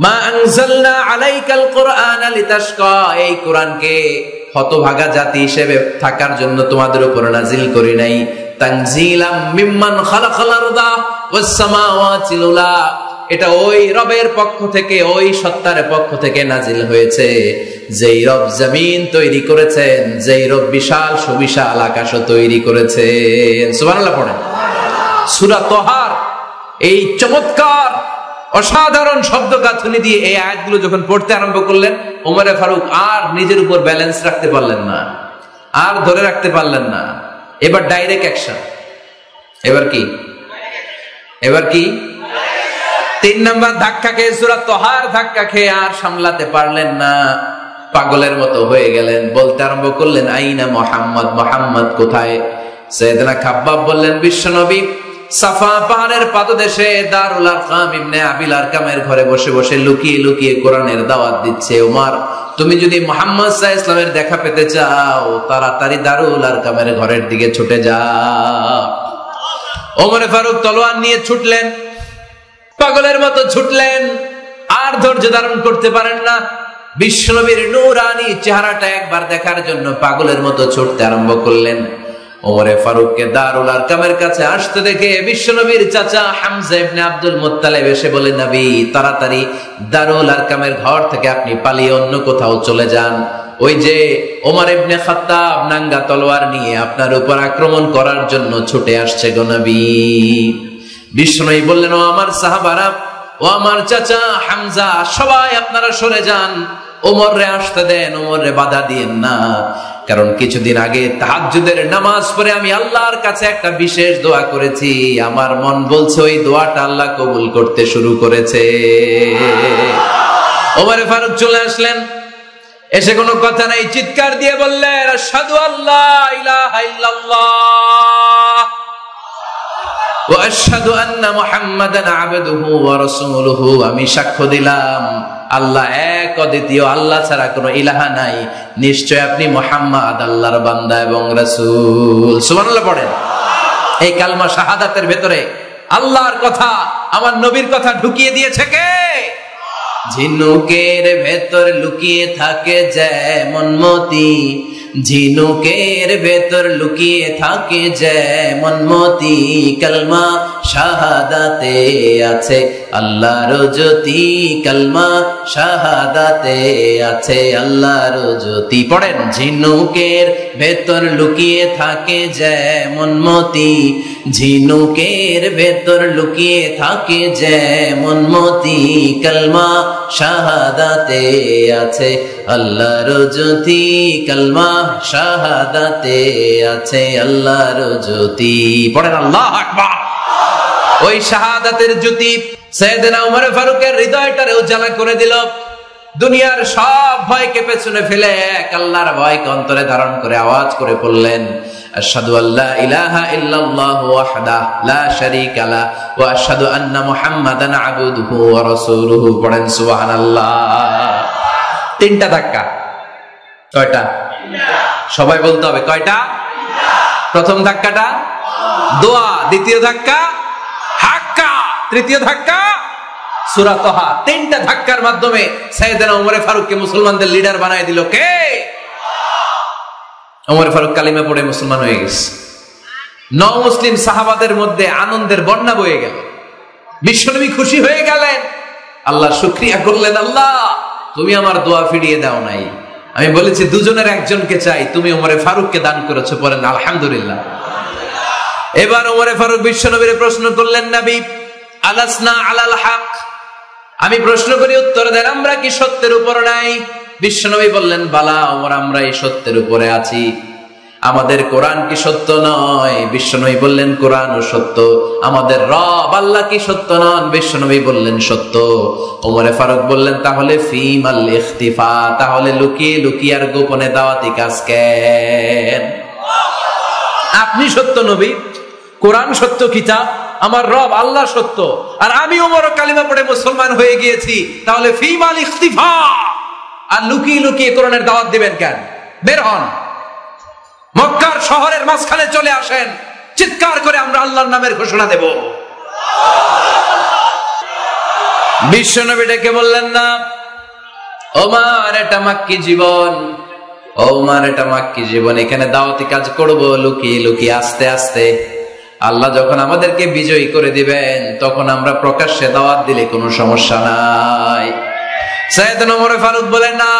Speaker 1: মা আনজালনা আলাইকাল কুরআনা লিতাশকা, এই কোরআনকে হতভাগা জাতি হিসেবে থাকার জন্য তোমাদের উপর নাজিল করি নাই। তানজিলাম মিম্মান খালাকাল আরদা ওয়াস সামাওয়াতিল উলা, এটা ওই রবের পক্ষ থেকে, ওই সত্তার পক্ষ থেকে নাজিল হয়েছে যেই রব জমিন তৈরি করেছেন, যেই রব বিশাল সুবিশাল আকাশও তৈরি করেছেন। সুবহানাল্লাহ পড়েন। সূরা তাহার এই চমৎকার অসাধারণ শব্দ গাঁথনি দিয়ে এই আয়াতগুলো যখন পড়তে আরম্ভ করলেন, ওমর ফারুক আর নিজের উপর ব্যালেন্স রাখতে পারলেন না, আর ধরে রাখতে পারলেন না। এবার ডাইরেক্ট অ্যাকশন। এবার কি 3 নাম্বার ধাক্কা খেয়ে, সূরা তাহার ধাক্কা খেয়ে আর সামলাতে পারলেন না, পাগলের মতো হয়ে গেলেন। বলতে আরম্ভ করলেন, আইনা মুহাম্মদ, মুহাম্মদ কোথায়? সাইয়েদনা খাব্বাব বললেন, বিশ্বনবী সাফা পাহাড়ের পাদদেশে দারুল আরকাম ইবনে আবিল আরকামের ঘরে বসে বসে লুকিয়ে লুকিয়ে কোরআনের দাওয়াত দিচ্ছে। ওমর, তুমি যদি মুহাম্মদ সাল্লাল্লাহু আলাইহি ওয়াসাল্লামের দেখা পেতে চাও, তাড়াতাড়ি দারুল আরকামের ঘরের দিকে ছুটে যাও। ওমর ফারুক তলোয়ার নিয়ে ছুটলেন, পাগলের মতো ছুটলেন, আর ধৈর্য ধারণ করতে পারেন না। বিশ্বনবীর নূরানী চেহারাটা একবার দেখার জন্য পাগলের মতো ছুটতে আরম্ভ করলেন। ওমর ফারুককে দারুল আরকামের কাছে আসতে দেখে বিশ্বনবীর চাচা হামজা ইবনে আব্দুল মুত্তালিব এসে বলে, নবী তাড়াতাড়ি দারুল আরকামের ঘর থেকে আপনি পালিয়ে অন্য কোথাও চলে যান। ওই যে ওমর ইবনে খাত্তাব নাঙ্গা তলোয়ার নিয়ে আপনার উপর আক্রমণ করার জন্য ছুটে আসছে গো নবী। বিশ্বনবী বললেন, ও আমার সাহাবারা, ও আমার চাচা হামজা, সবাই আপনারা সরে যান, ওমররে আসতে দেন, ওমররে বাধা দিয়েন না। কারণ কিছুদিন আগে তাহাজ্জুদের নামাজ পড়ে আমি আল্লাহর কাছে একটা বিশেষ দোয়া করেছি, আমার মন বলছে ওই দোয়াটা আল্লাহ কবুল করতে শুরু করেছে। ওমর ফারুক চলে আসলেন, এসে কোনো কথা নাই, চিৎকার দিয়ে বললেন, আশহাদু আল্লা ইলাহা ইল্লাল্লাহ ওয়া আশহাদু আন্না মুহাম্মাদান আবদুহু ওয়া রাসূলুহু, আমি সাক্ষ্য দিলাম আল্লাহ এক, অদ্বিতীয়, আল্লাহ ছাড়া কোনো ইলাহা নাই, নিশ্চয় আপনি মুহাম্মদ আল্লাহর বান্দা এবং রাসূল। সুবহানাল্লাহ পড়েন। এই কালমা শাহাদাতের ভেতরে আল্লাহর কথা, আমার নবীর কথা ঢুকিয়ে দিয়েছে কে? ঝিনুকের ভেতর লুকিয়ে থাকে যেমন মতি, ঝিনুকের ভেতর লুকিয়ে থাকে যেমন মতি, কালমা শাহাদাতে আছে আল্লাহর জ্যোতি, কালমা শাহাদাতে আছে আল্লাহর জ্যোতি। পড়েন, ঝিনুকের ভেতর লুকিয়ে থাকে যেমন মতি, ঝিনুকের ভেতর লুকিয়ে থাকে যেমন মতি, কালমা শাহাদাতে আছে আল্লাহর জ্যোতি, কালমা শাহাদাতে আছে আল্লাহর জ্যোতি। পড়েন আল্লাহু আকবার। ওই শাহাদাতের জ্যোতি সাইয়েদনা ওমর ফারুকের হৃদয়টারে উজালা করে দিল। দুনিয়ার সব ভয়কে পেছনে ফেলে এক আল্লাহর ভয়কে অন্তরে ধারণ করে আওয়াজ করে বললেন, আশহাদু আল্লা ইলাহা ইল্লাল্লাহু ওয়াহদাহু লা শারীকা লাহু ওয়া আশহাদু আন্না মুহাম্মাদান আবদুহু ওয়া রাসূলুহু। পড়েন সুবহানাল্লাহ। তিনটা ধাক্কা। কয়টা? সবাই বলতে হবে কয়টা? প্রথম ধাক্কাটা দোয়া, দ্বিতীয় ধাক্কা হাক্কা, তৃতীয় ধাক্কা সূরা তাহা। তিনটা ধাক্কার মাধ্যমে সাইয়েদনা ওমর ফারুককে মুসলমানদের লিডার বানায় দিল কে? ওমর ফারুক কালিমা পড়ে মুসলমান হয়ে গেছে। মুসলিম সাহাবাদের মধ্যে আনন্দের বন্যা বয়ে গেল। বিশ্বনবী খুশি হয়ে গেলেন, আল্লাহর শুকরিয়া করলেন, আল্লাহ তুমি আমার দোয়া ফিরিয়ে দাও নাই, আমি বলেছি দুজনের একজনকে চাই, তুমি ওমরে ফারুককে দান করেছো। পড়েন আলহামদুলিল্লাহ। এবার ওমরে ফারুক বিশ্বনবীর প্রশ্ন করলেন, নবী আলাসনা আলাল হক, আমি প্রশ্ন করি উত্তর দেন, আমরা কি সত্যের উপর নাই? বিশ্বনবী বললেন, বালা ওমর, আমরা এই সত্যের উপরে আছি। আমাদের কোরআন কি সত্য নয়? বিশ্বনবী বললেন, কোরআনও সত্য। আমাদের রব আল্লাহ কি সত্য নন? বিশ্বনবী বললেন, সত্য। ওমরে ফারুক বললেন, তাহলে ফিমাল ইখতিফা, তাহলে লুকিয়ে লুকিয়ে আর গোপনে দাওয়াতি কাজ কেন? আপনি সত্য নবী, কোরআন সত্য কিতাব, আমার রব আল্লাহ সত্য, আর আমি ওমর কালিমা পড়ে মুসলমান হয়ে গিয়েছি, তাহলে ফিমাল ইখতিফা, আর লুকিয়ে লুকিয়ে কোরআনের দাওয়াত দিবেন কেন? বের হন, মক্কার শহরের মাঝখানে চলে আসেন, চিৎকার করে আমরা আল্লাহর নামের ঘোষণা দেব। বিশ্বনবী ডেকে বললেন, না ওমর, এটা মাক্কি জীবন, ওমর এটা মাক্কি জীবন, এখানে দাওয়াতি কাজ করব লুকিয়ে লুকিয়ে, আস্তে আস্তে। আল্লাহ যখন আমাদেরকে বিজয়ী করে দিবেন, তখন আমরা প্রকাশ্যে দাওয়াত দিলে কোনো সমস্যা নাই। সাইয়েদনা ওমর ফারুক বলেন, না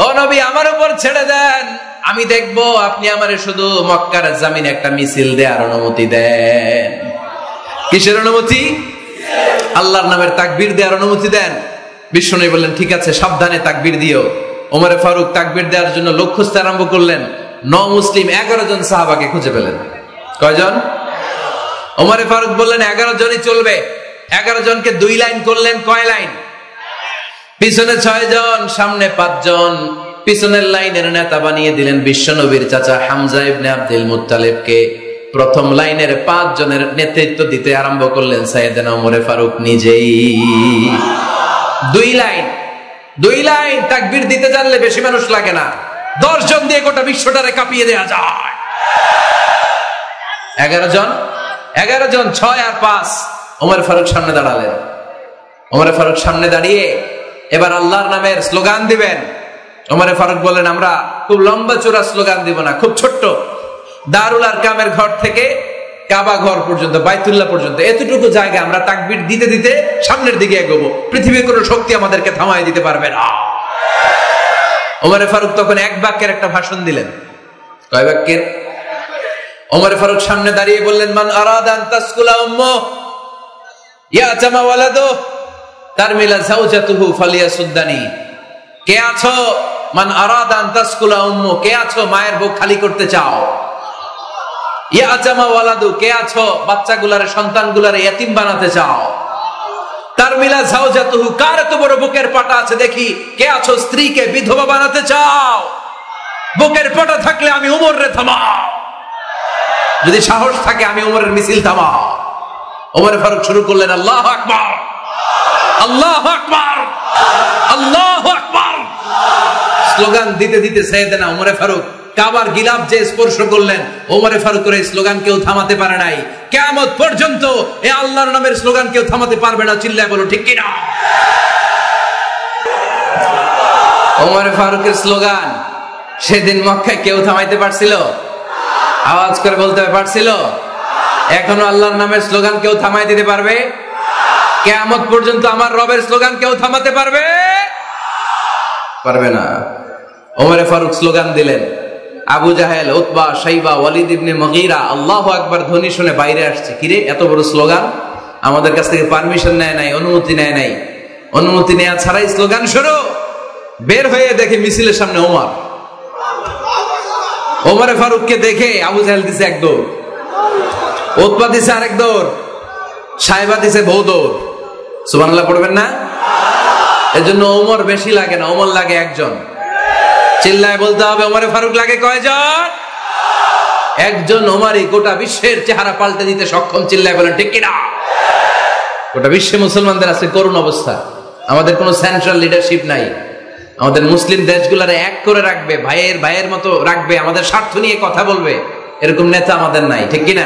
Speaker 1: ও নবী, আমার উপর ছেড়ে দেন, আমি দেখবো আপনি আমারে শুধু মক্কার জামিনে একটা মিছিল দেওয়ার অনুমতি দেন। কিসের অনুমতি? আল্লাহর নামের তাকবীর দেওয়ার অনুমতি দেন। বিশ্বনবী বললেন, ঠিক আছে, সাবধানে তাকবীর দিও। ওমর ফারুক তাকবীর দেওয়ার জন্য লোক খুঁজতে আরম্ভ করলেন। মুসলিম 11 জন সাহাবাকে খুঁজে পেলেন। কয়জন? ওমর ফারুক বললেন 11 জনই চলবে। 11 জনকে 2 লাইন করলেন। কয় লাইন? পিছনে 6 জন, সামনে 5 জন। পিছনের লাইনের নেতা বানিয়ে দিলেন বিশ্বনবীর চাচা হামজা ইবনে আব্দুল মুত্তালিবকে। প্রথম লাইনের 5 জনের নেতৃত্ব দিতে আরম্ভ করলেন সাইয়েদনা ওমর ফারুক নিজেই। 2 লাইন তাকবীর দিতে জানলে বেশি মানুষ লাগে না, 10 জন দিয়ে গোটা বিশ্বটারে কাঁপিয়ে দেওয়া যায়। 11 জন, 6 আর 5। ওমর ফারুক সামনে দাঁড়ালেন। ওমর ফারুক সামনে দাঁড়িয়ে এবার আল্লাহর নামের স্লোগান দিবেন। ওমর ফারুক বললেন, আমরা খুব লম্বা চূড়া স্লোগান দিব না, খুব ছোট্ট, দারুল আরকামের ঘর থেকে কাবা ঘর পর্যন্ত, বাইতুল্লাহ পর্যন্ত, এতটুকু জায়গা আমরা তাকবীর দিতে দিতে সামনের দিকে এগোবো, পৃথিবীর কোনো শক্তি আমাদেরকে থামায় দিতে পারবে না। ওমর ফারুক তখন 1 বাক্যের একটা ভাষণ দিলেন। কয় বাক্যের? ওমর ফারুক সামনে দাঁড়িয়ে বললেন, মান আরাদা আন তাসকুলা উম্মু ইয়াতামা ওয়ালাদু তারমিলা যাওজাতুহু ফালিয়াসুদ্দানি। কে আছো? মান আরাদা আন তাসকুলা উম্মু, কে আছো মায়ের বুক খালি করতে চাও? ইয়াতামা ওয়ালাদু, কে আছো বাচ্চাগুলারে, সন্তানগুলারে ইতিম বানাতে চাও? তারমিলা যাওজাতুহু, কার এত বড় বুকের পাটা আছে দেখি, কে আছো স্ত্রীকে বিধবা বানাতে চাও? বুকের পাটা থাকলে আমি ওমর রে থামাও, যদি সাহস থাকে আমি ওমরের মিছিল থামাও। ওমর ফারুক শুরু করলেন আল্লাহু আকবার, আল্লাহু আকবার, আল্লাহু আকবার। স্লোগান দিতে দিতে সাইয়েদনা ওমর ফারুক কাবার গিলাফ যে স্পর্শ করলেন, ওমর ফারুকের এই স্লোগান কেউ থামাতে পারে নাই। কিয়ামত পর্যন্ত এই আল্লাহর নামের স্লোগান কেউ থামাতে পারবে না। চিল্লায় বলো ঠিক কিনা? ওমর ফারুকের স্লোগান সেদিন মক্কায় কেউ থামাইতে পারছিল? আওয়াজ করে বলতে পারছিল? এখনো আল্লাহর নামের স্লোগান কেউ থামাই দিতে পারবে? কিয়ামত পর্যন্ত আমার রবের স্লোগান কেউ থামাতে পারবে? পারবে না। ওমর ফারুক স্লোগান দিলেন, আবু জাহেল, উতবা, শাইবা, ওয়ালিদ ইবনে মুগীরা আল্লাহু আকবার ধ্বনি শুনে বাইরে আসছে। কিরে এত বড় স্লোগান, আমাদের কাছ থেকে পারমিশন নেয় নাই, অনুমতি নেয় নাই। অনুমতি নেওয়া ছাড়াই স্লোগান শুরু। বের হয়ে দেখে মিছিলের সামনে ওমর। ওমর ফারুককে দেখে আবু জাহেল দিছে এক দৌড়, উতবা দিছে আরেক দৌড়, শাইবা দিছে বহু দৌড়। সুবহানাল্লাহ পড়বেন না? এজন্য ওমর বেশি লাগে না, ওমর লাগে একজন। চিল্লায় বলতে হবে ওমর ফারুক লাগে কয়জন? একজন। ওমরই গোটা বিশ্বের চেহারা পাল্টে দিতে সক্ষম। চিল্লায় বলেন ঠিক কিনা? গোটা বিশ্বে মুসলমানদের আছে করুণ অবস্থা। আমাদের কোনো সেন্ট্রাল লিডারশিপ নাই। আমাদের মুসলিম দেশগুলোর এক করে রাখবে, ভাইয়ের ভাইয়ের মতো রাখবে, আমাদের স্বার্থ নিয়ে কথা বলবে, এরকম নেতা আমাদের নাই। ঠিক কিনা?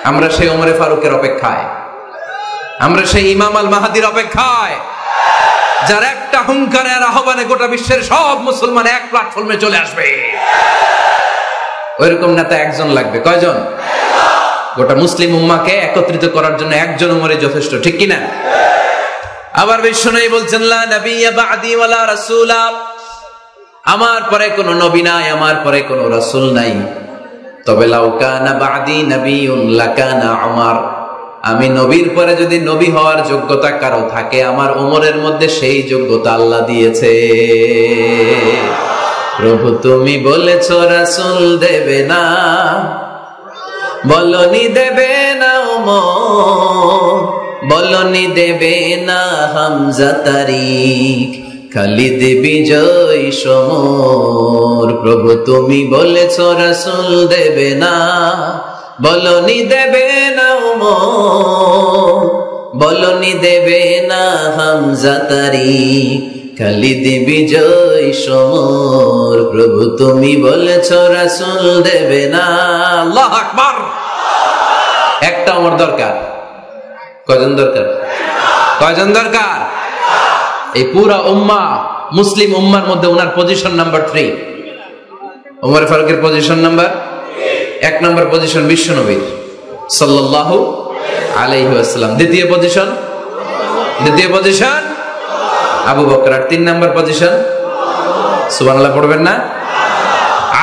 Speaker 1: আমরা সেই ওমর ফারুকের অপেক্ষায়, আমরা সেই ইমাম আল মাহাদির অপেক্ষায়, যার একটা হুঙ্কারের আহ্বানে গোটা বিশ্বের সব মুসলমান এক প্ল্যাটফর্মে চলে আসবে। ওইরকম নেতা একজন লাগবে। কয়জন? গোটা মুসলিম উম্মাহকে একত্রিত করার জন্য একজন ওমরই যথেষ্ট। ঠিক কিনা? আবার বিশ্বনবী বলছেন লা নাবিয়্যা বা'দি ওয়ালা রাসূলা, আমার পরে কোনো নবী নাই, আমার পরে কোনো রাসূল নাই। তবে লাউ কানা বা'দি নাবিয়্যুন লাকানা উমর, আমি নবীর পরে যদি নবী হওয়ার যোগ্যতা কারো থাকে, আমার ওমরের মধ্যে সেই যোগ্যতা আল্লাহ দিয়েছে। প্রভু তুমি বলেছো রাসূল দেবে না, বলনি দেবে না ওমর, বলনি দেবে না হামজা তারিক, খালিদ বিজয় সমর। প্রভু তুমি বলেছো রাসূল দেবে না, বলনি দেবে না ওমর, বলনি দেবে না হামজা তারিক, খালিদ বিজয় সমর। প্রভু তুমি বলেছো রাসূল দেবে না। আল্লাহু আকবার। একটা ওমর দরকার। কয়জন দরকার? কয়জন দরকার? এই পুরা উম্মাহ, মুসলিম উম্মার মধ্যে ওনার পজিশন নাম্বার 3। ওমর ফারুকের পজিশন নাম্বার 1 নম্বর পজিশন বিশ্বনবীর সাল্লাল্লাহু আলাইহি ওয়াসাল্লাম। দ্বিতীয় পজিশন আবু বকর। আর 3 নম্বর পজিশন সুবহানাল্লাহ পড়বেন না?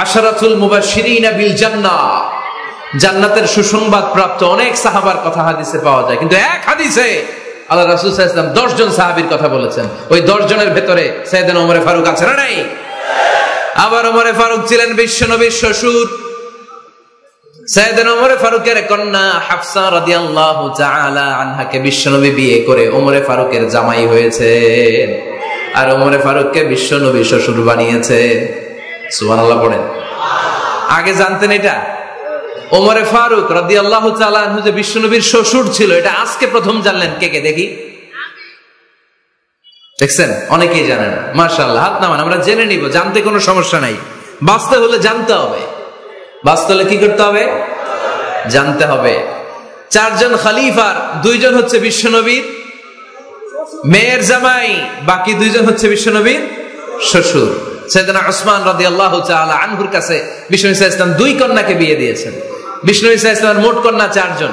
Speaker 1: আশরাতুল মুবাশশিরিনা বিল জান্নাহ, জান্নাতের সুসংবাদ প্রাপ্ত অনেক সাহাবার কথা হাদিসে পাওয়া যায়, কিন্তু এক হাদিসে আল্লাহ রাসূল সাল্লাল্লাহু আলাইহি ওয়াসাল্লাম 10 জন সাহাবীর কথা বলেছেন। ওই 10 জনের ভেতরে সাইয়েদনা ওমর ফারুক আছে না নাই? আবার ওমর ফারুক ছিলেন বিশ্বনবীর শ্বশুর। সাইয়েদনা ওমর ফারুকের কন্যা হাফসা রাদিয়াল্লাহু তাআলা আনহাকে বিশ্বনবী বিয়ে করে ওমর ফারুকের জামাই হয়েছে, আর ওমর ফারুককে বিশ্বনবী শ্বশুর বানিয়েছে। সুবহানাল্লাহ পড়েন। আগে জানতেন এটা? ওমর ফারুক রাদিয়াল্লাহু তাআলা আনহু যে বিশ্বনবীর শ্বশুর ছিল, এটা আজকে প্রথম জানলেন কে কে? দেখি, দেখছেন? অনেকেই জানেন না। মাশাআল্লাহ, হাত নামান, আমরা জেনে নিব। জানতে কোনো সমস্যা নাই। বাঁচতে হলে জানতে হবে। বাঁচতে হলে কি করতে হবে? জানতে হবে। 4 জন খলিফার 2 জন হচ্ছে বিশ্বনবীর মেয়ের জামাই, বাকি 2 জন হচ্ছে বিশ্বনবীর শ্বশুর। সাইয়েদনা উসমান রাদিয়াল্লাহু তাআলা আনহুর কাছে বিশ্বনবী সাল্লাল্লাহু আলাইহি ওয়াসাল্লাম 2 কন্যাকে বিয়ে দিয়েছেন। বিশ্বনবী সাল্লাল্লাহু আলাইহি ওয়াসাল্লামের মোট কন্যা 4 জন।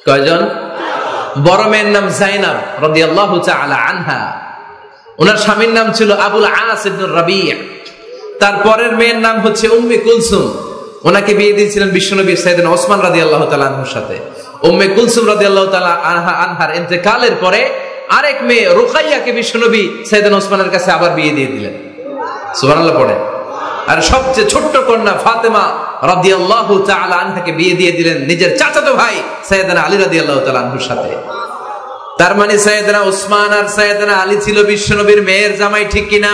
Speaker 1: কয়জন? বড় মেয়ের নাম যায়েনব রাদিয়াল্লাহু তাআলা আনহা, ওনার স্বামীর নাম ছিল আবুল আস ইবনে রাবি'। তারপরের মেয়ের নাম হচ্ছে উম্মে কুলসুম, ওনাকে বিয়ে দিয়েছিলেন বিশ্বনবী সাইয়েদনা ওসমান রাদিয়াল্লাহু তাআলা আনহুর সাথে। উম্মে কুলসুম রাদিয়াল্লাহু তাআলা আনহার ইন্তেকালের পরে আরেক মেয়ে রুকাইয়াকে বিশ্বনবী সাইয়েদনা ওসমানের কাছে আবার বিয়ে দিয়ে দিলেন। সুবহানাল্লাহ পড়ে। আর সবচেয়ে ছোট্ট কন্যা ফাতেমা রাদিয়াল্লাহু তাআলা আনহাকে বিয়ে দিয়ে দিলেন নিজের চাচাতো ভাই সাইয়েদনা আলী রাদিয়াল্লাহু তাআলা আনহুর সাথে। তার মানে সাইয়েদনা ওসমান আর সাইয়েদনা আলী ছিল বিশ্বনবীর মেয়ের জামাই, ঠিক কিনা?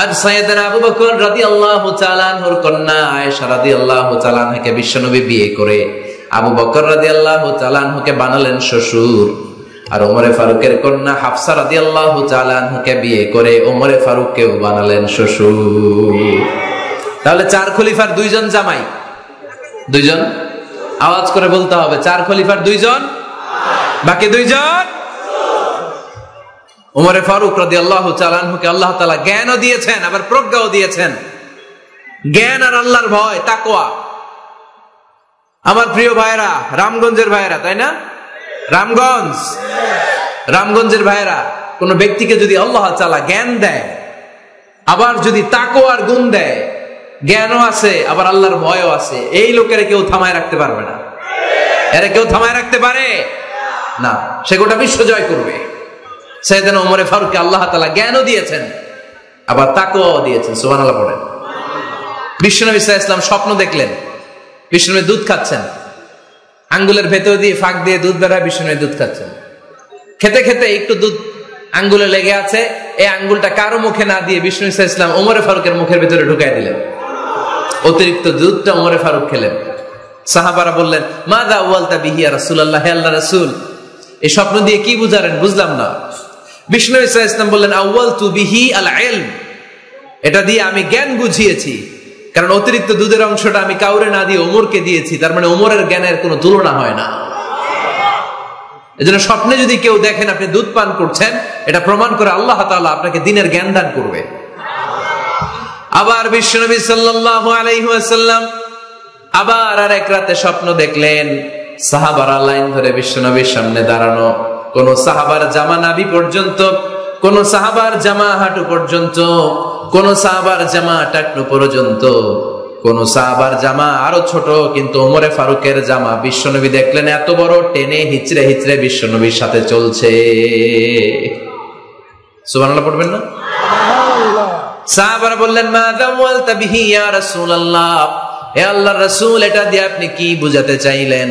Speaker 1: আর সাইয়েদনা আবু বকর রাদিয়াল্লাহু তাআলা আনহুর কন্যা আয়েশা রাদিয়াল্লাহু তাআলা আনহাকে বিশ্বনবী বিয়ে করে আবু বকর রাদিয়াল্লাহু তাআলা আনহুকে বানালেন শ্বশুর, আর ওমরে ফারুকের কন্যা হাফসা রাদিয়াল্লাহু তাআলা আনহুকে বিয়ে করে ওমরে ফারুককেও বানালেন শ্বশুর। তাহলে 4 খলিফার 2 জন জামাই, 2 জন, আওয়াজ করে বলতে হবে, 4 খলিফার 2 জন, বাকি 2 জন। ওমরে ফারুক রাদিয়াল্লাহু তাআলা আনহুকে আল্লাহ তাআলা জ্ঞানও দিয়েছেন, আবার প্রজ্ঞাও দিয়েছেন। জ্ঞান আর আল্লাহর ভয়, তাকওয়া। আমার প্রিয় ভাইরা, রামগঞ্জের ভাইরা, তাই না? রামগঞ্জের ভাইরা, কোন ব্যক্তিকে যদি আল্লাহ তাআলা জ্ঞান দেয়, আবার যদি তাকওয়ার গুণ দেয়, জ্ঞানও আছে আবার আল্লাহর ভয়ও আছে, এই লোকের কেউ থামায় রাখতে পারবে না। এরা কেউ থামায় রাখতে পারে না, সে গোটা বিশ্ব জয় করবে। সাইয়েদনা ওমরে ফারুককে আল্লাহ তাআলা জ্ঞানও দিয়েছেন, আবার তাকওয়াও দিয়েছেন। সুবহানাল্লাহ পড়েন। বিশ্বনবী সাল্লাল্লাহু আলাইহি ওয়াসাল্লাম স্বপ্ন দেখলেন, বিশ্বনবী দুধ খাচ্ছেন, আঙ্গুলের ভেতর দিয়ে ফাঁক দিয়ে দুধ বের হয়, বিশ্বনবী দুধ খাচ্ছেন। খেতে খেতে একটু দুধ আঙ্গুলে লেগে আছে, এই আঙ্গুলটা কারো মুখে না দিয়ে বিশ্বনবী সাল্লাল্লাহু আলাইহি ওয়াসাল্লাম ওমরে ফারুকের মুখের ভিতরে ঢুকাই দিলেন। অতিরিক্ত দুধটা ওমরে ফারুক খেলেন। সাহাবারা বললেন, মাযা ওয়ালতা বিহি ইয়া রাসূলুল্লাহ, হে আল্লাহর রাসূল, এই স্বপ্ন দিয়ে কি বুঝালেন, বুঝলাম না। বিশ্বনবী সাল্লাল্লাহু আলাইহি ওয়াসাল্লাম বললেন, আউয়ালতু বিহি আল ইলম, এটা দিয়ে আমি জ্ঞান বুঝিয়েছি, কারণ অতিরিক্ত দুধের অংশটা আমি কাউরে না দিয়ে ওমরকে দিয়েছি, তার মানে ওমরের জ্ঞানের কোনো তুলনা হয় না। এজন্য স্বপ্নে যদি কেউ দেখেন আপনি দুধ পান করছেন, এটা প্রমাণ করে আল্লাহ তাআলা আপনাকে দ্বীনের জ্ঞান দান করবে। আবার বিশ্বনবী সাল্লাল্লাহু আলাইহি ওয়াসাল্লাম আবার আরেক রাতে স্বপ্ন দেখলেন, সাহাবারা লাইন ধরে বিশ্বনবীর সামনে দাঁড়ানো, কোন সাহাবার জামা নাভি পর্যন্ত, কোন সাহাবার জামা হাঁটু পর্যন্ত, কোন সাহাবার জামা টাকনু পর্যন্ত, কোন সাহাবার জামা আরো ছোট, কিন্তু ওমরে ফারুকের জামা বিশ্বনবী দেখলেন এত বড়, টেনে হিচড়ে হিচড়ে বিশ্বনবীর সাথে চলছে। সুবহানাল্লাহ পড়বেন না? সাহাবারা বললেন, মাযা ওয়ালতা বিহি ইয়া রাসূলুল্লাহ, হে আল্লাহর রাসূল, এটা দিয়ে আপনি কি বুঝাতে চাইলেন?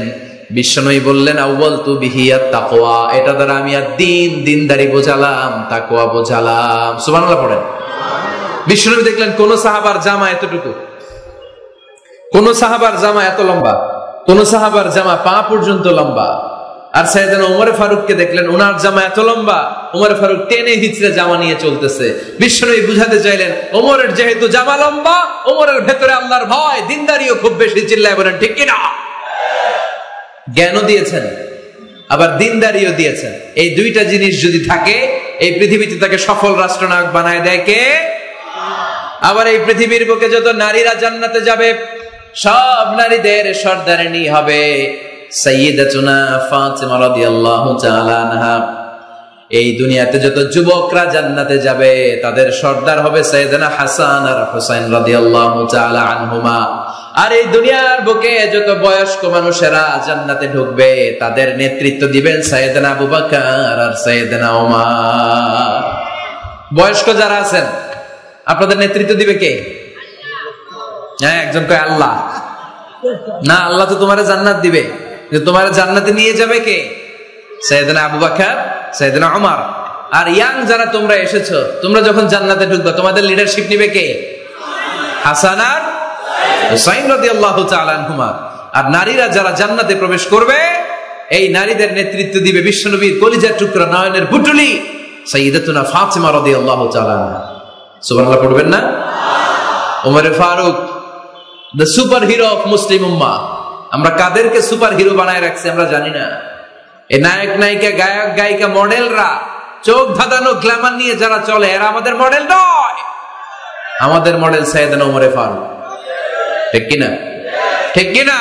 Speaker 1: বিশ্বনবী বললেন, আউয়ালতু বিহি আত-তাকওয়া, এটা দ্বারা আমি দ্বীন, দ্বীনদারি বোঝালাম, তাকওয়া বোঝালাম। সুবহানাল্লাহ পড়েন। বিশ্বনবী দেখলেন কোন সাহাবার জামা এতটুকু, কোন সাহাবার জামা এত লম্বা, কোন সাহাবার জামা পা পর্যন্ত লম্বা, আর সাইয়েদনা ওমরে ফারুককে দেখলেন ওনার জামা এত লম্বা, ওমরে ফারুক টেনে হিচড়ে জামা নিয়ে চলতেছে। বিশ্বনবী বুঝাতে চাইলেন, ওমরের যেহেতু জামা লম্বা, ওমরের ভেতরে আল্লাহর ভয়, দ্বীনদারিও খুব বেশি। চিল্লায় বলেন ঠিক কিনা? জ্ঞানও দিয়েছেন, আবার দ্বীনদারিও দিয়েছেন। এই দুইটা জিনিস যদি থাকে, এই পৃথিবীতে তাকে সফল রাষ্ট্রনায়ক বানায় দেয় কে? আবার এই পৃথিবীর বুকে যত নারীরা জান্নাতে যাবে, সব নারীদের সর্দারিনী হবে সাইয়্যিদাতুনা ফাতিমা রাদিয়াল্লাহু তাআলা আনহা। এই দুনিয়াতে যত যুবকরা জান্নাতে যাবে, তাদের সর্দার হবে সাইয়েদনা হাসান আর হুসাইন রাদিয়াল্লাহু তাআলা আনহুমা। আর এই দুনিয়ার বুকে যত বয়স্ক মানুষেরা জান্নাতে ঢুকবে, তাদের নেতৃত্ব দিবেন সাইয়েদনা আবু বকর আর সাইয়েদনা ওমর। বয়স্ক যারা আছেন, আপনাদের নেতৃত্ব দিবে কে? হ্যাঁ, একজন কয় আল্লাহ। না, আল্লাহ তো তোমার জান্নাত দিবে, তোমার জান্নাতে নিয়ে যাবে কে? সাইয়েদনা আবু বকর, সাইয়েদনা ওমর। আর ইয়াং যারা তোমরা এসেছো, তোমরা যখন জান্নাতে ঢুকবে, তোমাদের লিডারশিপ নিবে কে? হাসান আর হুসাইন রাদিয়াল্লাহু তাআলা আনহুমা। আর নারীরা যারা জান্নাতে প্রবেশ করবে, এই নারীদের নেতৃত্ব দিবে বিশ্বনবীর কলিজার টুকরা, নয়নের পুটুলি সাইয়্যিদাতুনা ফাতিমা রাদিয়াল্লাহু তাআলা আনহা। সুবহানাল্লাহ পড়বেন না? Omar Farooq, the super hero of Muslim উম্মাহ। আমরা কাদেরকে সুপার হিরো বানায় রাখছি আমরা জানি না। এই নায়ক নায়িকা, গায়ক গায়িকা, মডেলরা, চোখ ধাঁধানো গ্ল্যামার নিয়ে যারা চলে, এরা আমাদের মডেল নয়। আমাদের মডেল সাইয়েদনা ওমর ফারুক। ঠিক কিনা? ঠিক কিনা?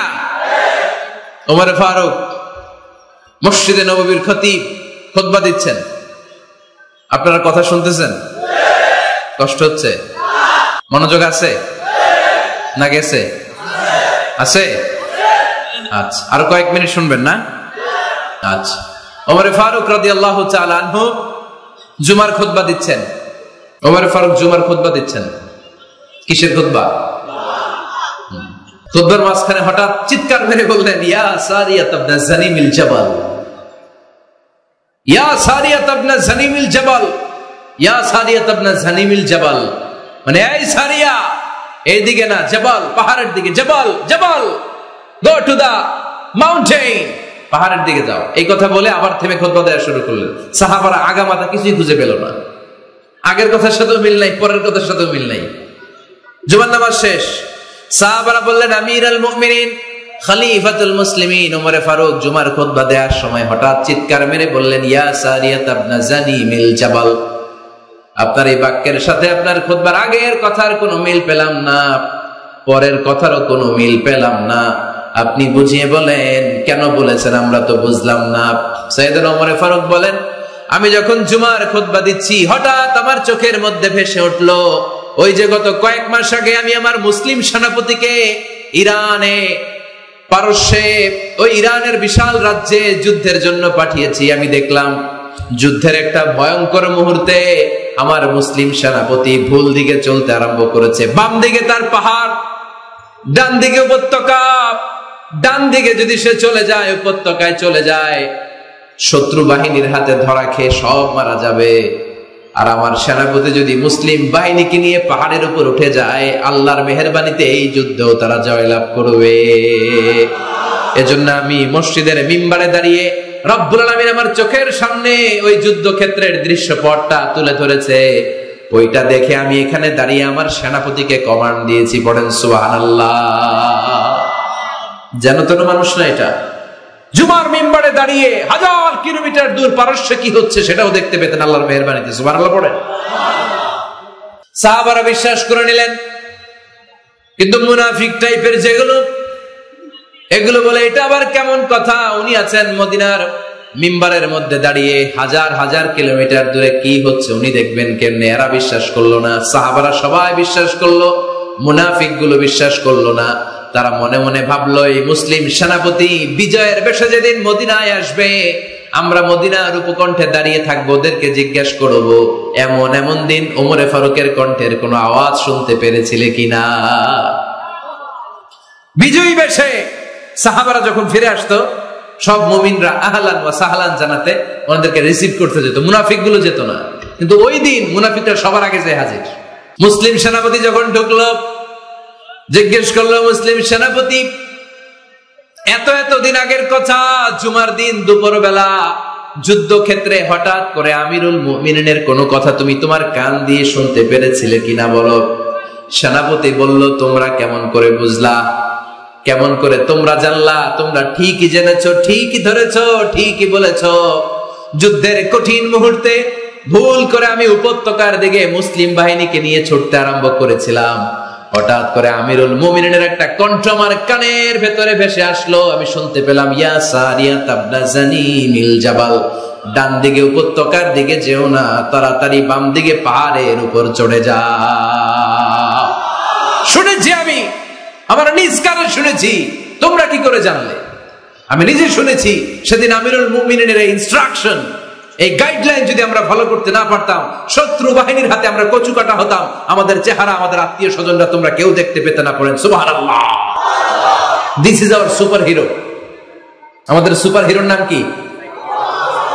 Speaker 1: ওমর ফারুক মসজিদে নববীর খতিব, খুতবা দিচ্ছেন। আপনারা কথা শুনতেছেন? কষ্ট হচ্ছে? মনোযোগ আছে না গেছে? আছে? আচ্ছা, আরো কয়েক মিনিট শুনবেন না? আচ্ছা। ওমর ফারুক রাদিয়াল্লাহু তাআলা আনহু জুমার খুতবা দিচ্ছেন। ওমর ফারুক জুমার খুতবা দিচ্ছেন। কিসের খুতবা? খুতবার মাঝখানে হঠাৎ চিৎকার মেরে বললেন, ইয়া সারিয়াত ইবনে জানিমিল জাবাল, ইয়া সারিয়াত ইবনে জানিমিল জাবাল, ইয়া সারিয়াত ইবনে জানিমিল জাবাল। মানে এই সারিয়া, এইদিকে না, জাবাল, পাহাড়ের দিকে, জাবাল, জাবাল, গো টু দা মাউন্টেন, পাহাড়ের দিকে যাও। এই কথা বলে আবার থেমে খুতবা দেওয়া শুরু করলেন। সাহাবারা আগা মাথা কিছুই খুঁজে পেল না। আগের কথার সাথেও মিল নাই, পরের কথার সাথেও মিল নাই। জুমার নামাজ শেষ। সাহাবারা বললেন, আমির আল মুমিনিন, খলিফাতুল মুসলিমিন ওমর ফারুক জুমার খুতবা দেওয়ার সময় হঠাৎ চিৎকার মেরে বললেন, ইয়া সারিয়াত ইবনে জানিমিল জাবাল। আপনার এই বাক্যের সাথে আপনার খুতবার আগের কথার কোনো মিল পেলাম না, পরের কথারও কোনো মিল পেলাম না। আপনি বুঝিয়ে বলেন, কেন বলেছেন আমরা তো বুঝলাম না। সাইয়েদনা ওমর ফারুক বলেন, আমি যখন জুমার খুতবা দিচ্ছি হঠাৎ আমার চোখের মধ্যে ভেসে উঠলো ওই যে গত কয়েক মাস আগে আমি আমার মুসলিম সেনাপতিকে ইরানে, পারস্যে, ওই ইরানের বিশাল রাজ্যে যুদ্ধের জন্য পাঠিয়েছি। আমি দেখলাম যুদ্ধের একটা ভয়ঙ্কর মুহূর্তে আমার মুসলিম সেনাপতি ভুল দিকে চলতে আরম্ভ করেছে। বাম দিকে তার পাহাড়, ডান দিকে উপত্যকা। ডান দিকে যদি সে চলে যায়, উপত্যকায় চলে যায়, শত্রু বাহিনীর হাতে ধরা খেয়ে সব মারা যাবে। আর আমার সেনাপতি যদি মুসলিম বাহিনীকে নিয়ে পাহাড়ের উপর উঠে যায়, আল্লাহর মেহেরবানিতে এই যুদ্ধেও তারা জয়লাভ করবে। এজন্য আমি মসজিদের মিম্বারে দাঁড়িয়ে রব্বুল আলামিন আমার চোখের সামনে ওই যুদ্ধক্ষেত্রের দৃশ্যপটটা তুলে ধরেছে, ওইটা দেখে আমি এখানে দাঁড়িয়ে আমার সেনাপতিকে কমান্ড দিয়েছি। পড়েন সুবহানাল্লাহ। যেন তেন মানুষ না এটা। জুমার মিম্বারে দাঁড়িয়ে হাজার কিলোমিটার দূর পারস্যে কি হচ্ছে সেটাও দেখতে পেতেন আল্লাহর মেহেরবানিতে। সুবহানাল্লাহ পড়েন। সাহাবারা বিশ্বাস করে নিলেন, কিন্তু মুনাফিক টাইপের যেগুলো, এগুলো বলে এটা আবার কেমন কথা, উনি আছেন মদিনার মিম্বারের মধ্যে দাঁড়িয়ে, হাজার হাজার কিলোমিটার দূরে কি হচ্ছে উনি দেখবেন কেমনে। এরা বিশ্বাস করলো না, সাহাবারা সবাই বিশ্বাস করলো, মুনাফিক গুলো বিশ্বাস করলো না। তারা মনে মনে ভাবলো, এই মুসলিম সেনাপতি বিজয়ের বেশে যেদিন মদিনায় আসবে, আমরা মদিনার উপকণ্ঠে দাঁড়িয়ে থাকবো, ওদেরকে জিজ্ঞাসা করবো এমন এমন দিন ওমরে ফারুকের কণ্ঠের কোনো আওয়াজ শুনতে পেরেছিলে কিনা। বিজয়ী বেশে সাহাবারা যখন ফিরে আসতো, সব মুমিনরা আহলান ওয়া সাহলান জানাতে ওনাদেরকে রিসিভ করতে যেত, মুনাফিক গুলো যেত না। কিন্তু ওই দিন মুনাফিকরা সবার আগে যে হাজির। মুসলিম সেনাপতি যখন ঢুকলো, জিজ্ঞেস করলো, মুসলিম সেনাপতি এত দিন আগের কথা, জুমার দিন দুপুর বেলা যুদ্ধক্ষেত্রে হঠাৎ করে আমিরুল মুমিনিনের কোনো কথা তুমি তোমার কান দিয়ে শুনতে পেরেছিলে কিনা বলো। সেনাপতি বলল, তোমরা কেমন করে বুঝলা, কেমন করে তোমরা জানলা? তোমরা ঠিকই জেনেছো, ঠিকই ধরেছো, ঠিকই বলেছো। যুদ্ধের কঠিন মুহূর্তে ভুল করে আমি উপত্যকার দিকে মুসলিম বাহিনীকে নিয়ে ছুটতে আরম্ভ করেছিলাম। হঠাৎ করে আমিরুল মুমিনিনের একটা কণ্ঠ আমার কানের ভেতরে ভেসে আসলো। আমি শুনতে পেলাম, ইয়া সারিয়াত ইবনে জানিমিল জাবাল, ডান দিকে উপত্যকার দিকে যেও না, তাড়াতাড়ি বাম দিকে পাহাড়ের উপর চড়ে যাও। শুনেছি আমি, আমার নিজ কানে শুনেছি। তোমরা কি করে জানলে? আমি নিজে শুনেছি। সেদিন আমিরুল মুমিনিনের এই ইনস্ট্রাকশন, এই গাইডলাইন যদি আমরা ফলো করতে না পারতাম, শত্রু বাহিনীর হাতে আমরা কচু কাটা হতাম। আমাদের চেহারা, আমাদের আত্মীয় স্বজনরা তোমরা কেউ দেখতে পেতে না। পড়েন সুবহানাল্লাহ। This is our super hero. আমাদের সুপার হিরোর নাম কি?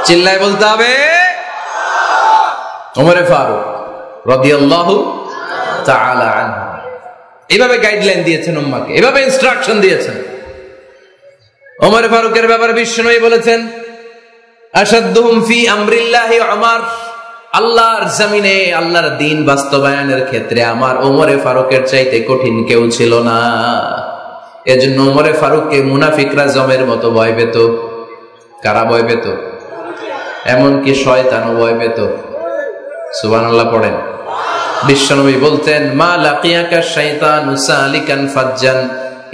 Speaker 1: চিল্লায় বলতে হবে, ওমর ফারুক রাদিয়াল্লাহু তাআলা আনহু। এইভাবে গাইডলাইন দিয়েছেন উম্মাহকে, এভাবে ইনস্ট্রাকশন দিয়েছেন। ওমর ফারুকের ব্যাপারে বিশ্বনবী বলেছেন, আশাদ্দুহুম ফি আমরিল্লাহি উমর, আল্লাহর জমিনে আল্লাহর দ্বীন বাস্তবায়নের ক্ষেত্রে আমার ওমরে ফারুকের চাইতে কঠিন কেউ ছিল না। এজন্য ওমরে ফারুককে মুনাফিকরা জমের মতো ভয় পেত। কারা ভয় পেত? এমনকি শয়তানও ভয় পেত। সুবহানাল্লাহ পড়েন। বিশ্বনবী বলতেন, মা লাকিয়াকা শাইতানু সালিকান ফাজ্জান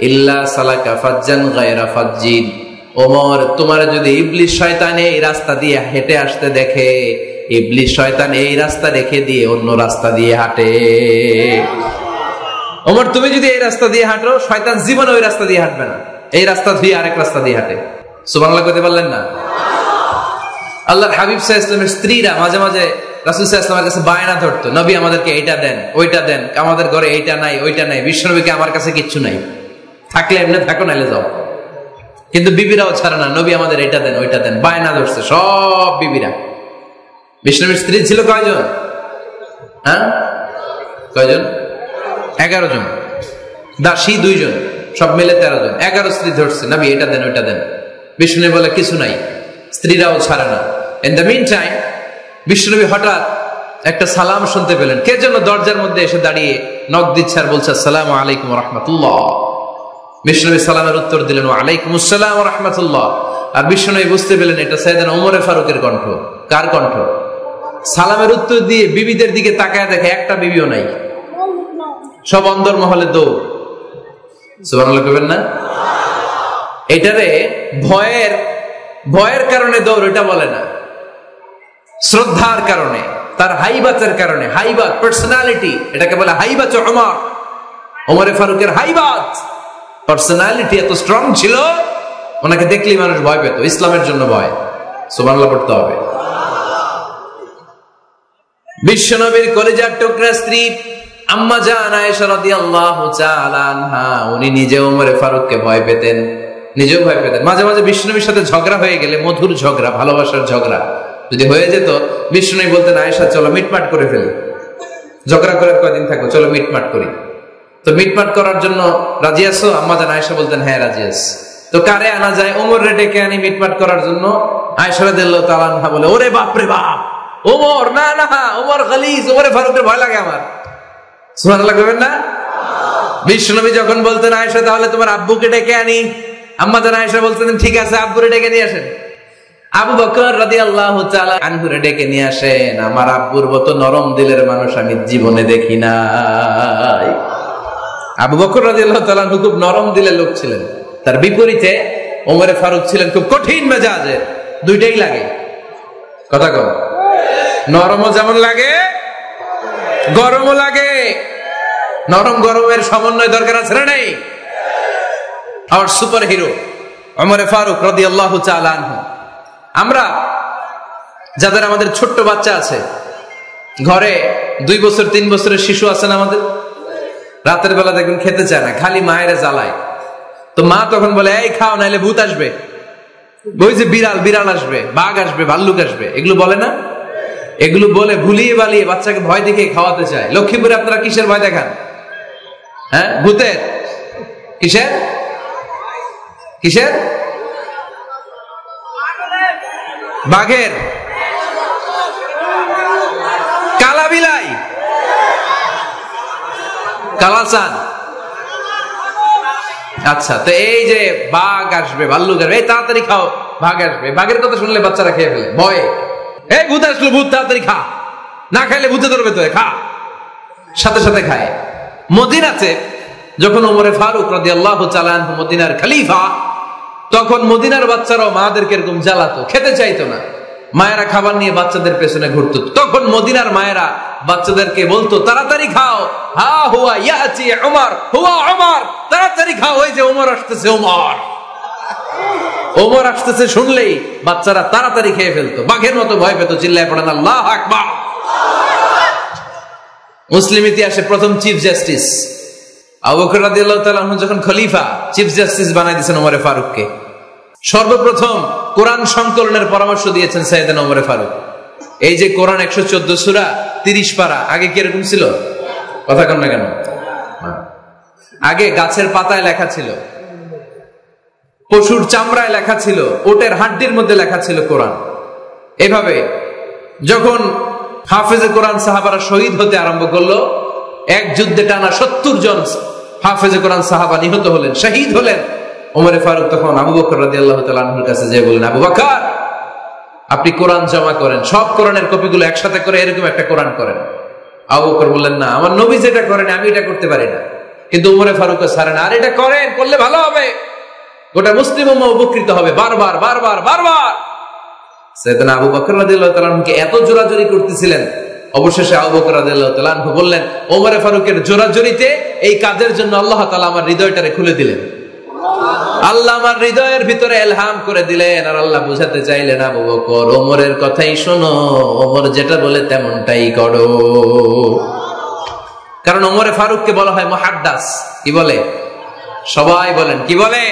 Speaker 1: ইল্লা সালাকা ফাজ্জান গায়রা ফাজ্জিন। ওমর, তোমার যদি ইবলিস শয়তান এই রাস্তা দিয়ে হেঁটে আসতে দেখে, ইবলিস শয়তান এই রাস্তা রেখে দিয়ে অন্য রাস্তা দিয়ে হাঁটে। ওমর, তুমি যদি এই রাস্তা দিয়ে হাঁটো, শয়তান জীবনে ওই রাস্তা দিয়ে হাঁটবে না, এই রাস্তা ধুয়ে আরেক রাস্তা দিয়ে হাঁটে। সুবহানাল্লাহ কইতে পারলেন না? আল্লাহর হাবিব সাল্লাল্লাহু আলাইহি ওয়াসাল্লামের স্ত্রীরা মাঝে মাঝে রাসূল সাল্লাল্লাহু আলাইহি ওয়াসাল্লামের কাছে বায়না ধরতো, নবী আমাদেরকে এইটা দেন, ওইটা দেন, আমাদের ঘরে এইটা নাই, ওইটা নাই। বিশ্বনবীকে, আমার কাছে কিচ্ছু নাই, থাকলে এমনি থাকো, নাইলে যাও। কিন্তু বিবিরাও ছাড়ে না, নবী আমাদের এটা দেন, ওইটা দেন, বায়না ধরছে সব বিবিরা। বিশ্বনবীর স্ত্রী ছিল কয়জন? হ্যাঁ, কয়জন? 11 জন। দাসী 2 জন। সব মিলে 13 জন। 11 স্ত্রী ধরছে, নবী এটা দেন ওইটা দেন। বিষ্ণু বলে কিছু নাই, স্ত্রীরাও ছাড়ে না। ইন দ্য মিন টাইম বিষ্ণুনবী হঠাৎ একটা সালাম শুনতে পেলেন। কে যেন দরজার মধ্যে এসে দাঁড়িয়ে নক দিচ্ছে আর বলছে আসসালামু আলাইকুম ওয়া রাহমাতুল্লাহ। বিষ্ণুনবী সালামের উত্তর দিলেন ওয়া আলাইকুম আসসালাম ওয়া রাহমাতুল্লাহ। আর বিষ্ণুনবী বুঝতে পেলেন এটা সাইয়েদনা ওমর ফারুকের কণ্ঠ। কার কণ্ঠ? সালামের উত্তর দিয়ে বিবিদের দিকে তাকায় দেখে একটা বিবিও নাই, সব অন্দরমহলে দৌড়। সুবহানাল্লাহ কইবেন না? এটারে ভয়ের কারণে দৌড় এটা বলে না, শ্রদ্ধার কারণে, তার হাইবাতের কারণে। হাইবাত পার্সোনালিটি, এটাকে বলে হাইবাত ওমর। ওমর ফারুকের হাইবাত পার্সোনালিটি এত স্ট্রং ছিল, ওনাকে দেখলেই মানুষ ভয় পেত। ইসলামের জন্য ভয়। সুবহানাল্লাহ পড়তে হবে। বিশ্বনবীর কলিজার টুকরা স্ত্রী আম্মা জান আয়েশা রাদিয়াল্লাহু তাআলা আনহা, উনি নিজে ওমর ফারুককে ভয় পেতেন, নিজেও ভয় পেতেন। মাঝে মাঝে বিশ্বনবীর সাথে ঝগড়া হয়ে গেলে, মধুর ঝগড়া, ভালোবাসার ঝগড়া যদি হয়ে যেত, বিশ্বনবী বলতেন আয়েশা চলো মিটমাট করে ফেলি, ঝগড়া করে কয়দিন থাকো, চলো মিটমাট করি। তো মিটমাট করার জন্য রাজি আছো? আম্মা জান আয়েশা বলতেন হ্যাঁ রাজি আছি। তো কারে আনা যায়? ওমর রে ডেকে আনি মিটমাট করার জন্য। আয়েশা রাদিয়াল্লাহু তাআলা আনহা বলে ওরে বাপ রে বাপ, ওমর না না, ওমর গালিজ, ওমরে ফারুকের ভয় লাগে আমার। সুবহানাল্লাহ কইবেন না? বিশ্বনবী যখন বলতেন আয়েশা তাহলে তোমার আব্বুকে ডেকে আনি, আম্মা জান আয়েশা বলতেন ঠিক আছে আব্বুরে ডেকে নিয়ে আসেন। আবু বকর রাদিয়াল্লাহু তাআলা আনহুরে ডেকে নিয়ে আসেন। আমার আব্বুর মতো নরম দিলের মানুষ আমি জীবনে দেখি নাই। আবু বকর রাদিয়াল্লাহু তাআলা আনহু খুব নরম দিলের লোক ছিলেন, তার বিপরীতে ওমরে ফারুক ছিলেন খুব কঠিন মেজাজের। দুইটাই লাগে, কথা কম, নরমও যেমন লাগে গরমও লাগে। নরম গরমের সমন্বয় দরকার আছে না নেই? আমার সুপার হিরো ওমরে ফারুক রাদিয়াল্লাহু তাআলা আনহু। আমরা যাদের আমাদের ছোট্ট বাচ্চা আছে, ঘরে 2 বছর 3 বছরের শিশু আছেন আমাদের, রাতের বেলা দেখবেন খেতে চায় না, খালি মায়েরা জ্বালায়। তো মা তখন বলে এই খাও নাইলে ভূত আসবে, ওই যে বিড়াল আসবে, বাঘ আসবে, ভাল্লুক আসবে, এগুলো বলে না? এগুলো বলে ভুলিয়ে বালিয়ে বাচ্চাকে ভয় দেখে খাওয়াতে চায়। লক্ষ্মীপুরে আপনারা কিসের ভয় দেখান? হ্যাঁ, ভূতের? কিসের কিসের? বাঘের? কালা বিলাই, কালাচান। আচ্ছা, তো এই যে বাঘ আসবে, ভাল্লুক আসবে, এই তাড়াতাড়ি খাও, বাঘ আসবে। বাঘের কথা শুনলে বাচ্চারা খেয়ে ফেলে ভয়ে, এই ভূত আসলো, ভূত তাড়াতাড়ি খা, না খাইলে ভূতে ধরবে তো, খা, সাথে সাথে খায়। মদিনাতে যখন ওমরে ফারুক রাদিয়াল্লাহু তাআলা আনহু মদিনার খলিফা, তখন মদিনার বাচ্চারাও মাদেরকে এরকম জ্বালাতো, খেতে চাইতো না। মায়েরা খাবার নিয়ে বাচ্চাদের পেছনে ঘুরতো। তখন মদিনার মায়েরা বাচ্চাদেরকে বলতো তাড়াতাড়ি খাও, হা হুয়া ইয়াতি উমর, হুয়া উমর, তাড়াতাড়ি খাও, ওই যে ওমর আসতেছে, ওমর আসতেছে শুনলেই বাচ্চারা তাড়াতাড়ি খেয়ে ফেলতো, বাঘের মতো ভয় পেত। চিল্লায় পড়েন আল্লাহু আকবার। মুসলিম ইতিহাসে প্রথম চিফ জাস্টিস আবু বকর রাদিয়াল্লাহু তাআলা আনহু যখন খলিফা, চিফ জাস্টিস বানাই দিয়েছেন ওমরে ফারুককে। সর্বপ্রথম কোরআন সংকলনের পরামর্শ দিয়েছেন সাইয়েদনা ওমরে ফারুক। এই যে কোরআন 114 সূরা 30 পারা, আগে কি এরকম ছিল? কথা কন না কেন? আগে গাছের পাতায় লেখা ছিল, পশুর চামড়ায় লেখা ছিল, ওটের হাড্ডির মধ্যে লেখা ছিল কোরআন। এভাবে যখন হাফেজে কোরআন সাহাবারা শহীদ হতে আরম্ভ করলো, এক যুদ্ধে টানা 70 জন হাফেজে কোরআন সাহাবা নিহত হলেন, শহীদ হলেন। ওমরে ফারুক তখন আবু বকর রাদিয়াল্লাহু তাআলা আনহুর কাছে যেয়ে বললেন, আবু বকর আপনি কোরআন জমা করেন, সব কোরআনের কপিগুলো একসাথে করে এরকম একটা কোরআন করেন। আবু বকর বললেন না, আমার নবী যেটা করেন আমি এটা করতে পারি না। কিন্তু ওমরে ফারুকও ছাড়েন, আর এটা করেন, করলে ভালো হবে, গোটা মুসলিম উম্মাহ উপকৃত হবে। বারবার বারবার বারবার সাইয়েদনা আবু বকর রাদিয়াল্লাহু তাআলা আনহুকে এত জোরাজুরি করতেছিলেন, অবশেষে আবু বকর রাদিয়াল্লাহু তাআলা আনহু বললেন, ওমরে ফারুকের জোরাজুরিতে এই কাজের জন্য আল্লাহ তাআলা আমার হৃদয়টারে খুলে দিলেন। আল্লাহ আমার হৃদয়ের ভিতরে ইলহাম করে দিলেন, আর আল্লাহ বুঝাতে চাইলেন, আবু বকর ওমরের কথাই শোনো, ওমর যেটা বলে তেমনটাই করো। কারণ ওমরে ফারুককে বলা হয় মুহাদ্দিস। কি বলে? সবাই বলেন কি বলে?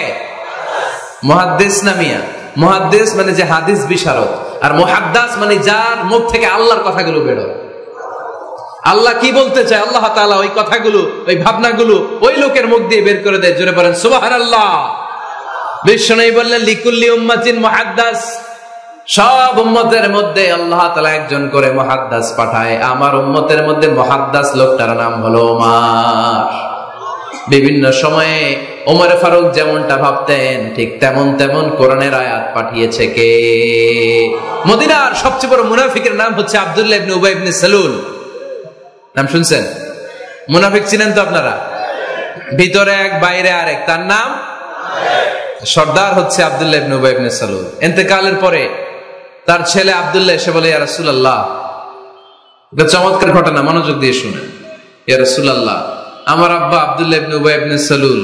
Speaker 1: মুহাদ্দিস না মিয়া? মুহাদ্দিস মানে যে হাদিস বিশারদ, আর মুহাদ্দিস মানে যার মুখ থেকে আল্লাহর কথাগুলো বেরোয়। আল্লাহ কি বলতে চায়, আল্লাহ তাআলা ওই কথাগুলো, ওই ভাবনাগুলো ওই লোকের মুখ দিয়ে বের করে দেয়। জোরে বলেন সুবহানাল্লাহ। বিশ্বনবী বললেন লিকুল্লি উম্মাতিন মুহাদ্দাস, সব উম্মতের মধ্যে আল্লাহ তাআলা একজন করে মুহাদ্দাস পাঠায়। আমার উম্মতের মধ্যে মুহাদ্দাস লোকটার নাম হলো ওমর। বিভিন্ন সময়ে ওমর ফারুক যেমনটা ভাবতেন ঠিক তেমন তেমন কোরআনের আয়াত পাঠিয়েছে কে? মদিনার সবচেয়ে বড় মুনাফিকের নাম হচ্ছে আব্দুল্লাহ ইবনে উবাই ইবনে সালুল। নাম শুনছেন? মুনাফিক চিনেন তো আপনারা? ভিতরে এক বাইরে আরেক, তার নাম সর্দার হচ্ছে আব্দুল্লাহ ইবনে উবাই ইবনে সালুল। ইন্তেকালের পরে তার ছেলে আব্দুল্লাহ এসে বলে, ইয়া রাসূলুল্লাহ, এটা চমৎকার ঘটনা, মনোযোগ দিয়ে শুনেন। ইয়া রাসূলুল্লাহ, আমার আব্বা আব্দুল্লাহ ইবনে উবাই ইবনে সালুল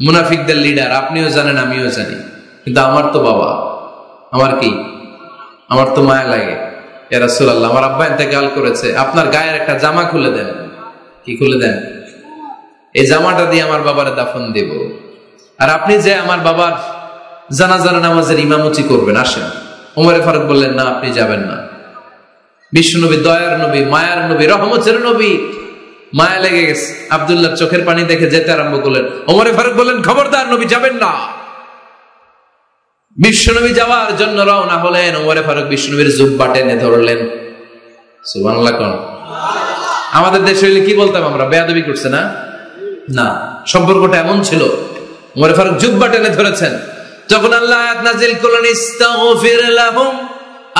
Speaker 1: মুনাফিকদের লিডার, আপনিও জানেন আমিও জানি, কিন্তু আমার তো বাবা, আমার কি, আমার তো মায়া লাগে। ইয়া রাসূলুল্লাহ, আমার আব্বা ইন্তেকাল করেছে, আপনার গায়ের একটা জামা খুলে দেন। কি খুলে দেন? এই জামাটা দিয়ে আমার বাবার দাফন দেব, আর আপনি যে আমার বাবার জানাজার নামাজের ইমামতি করবেন, আসেন। ওমর ফারুক বললেন, না, আপনি যাবেন না। বিশ্বনবী দয়ার নবী, মায়ার নবী, রহমতের নবী, মায়া লেগে গেছে, আব্দুল্লাহর চোখের পানি দেখে যেতে আরম্ভ করলেন। ওমর ফারুক বললেন, খবরদার, নবী যাবেন না। বিশ্বনবী যাওয়ার জন্য রওনা হলেন। ওমর ফারুক বিশ্বনবীর জুব্বা টেনে ধরলেন। সুবহানাল্লাহ কোন? আমাদের দেশে হইলে কি বলতাম আমরা, বেয়াদবি করছে না? না, সম্পর্কটা এমন ছিল। ওমর ফারুক জুব্বা টেনে ধরেছেন। যখন আল্লাহ আয়াত নাযিল করলেন, ইস্তাগফির লাহুম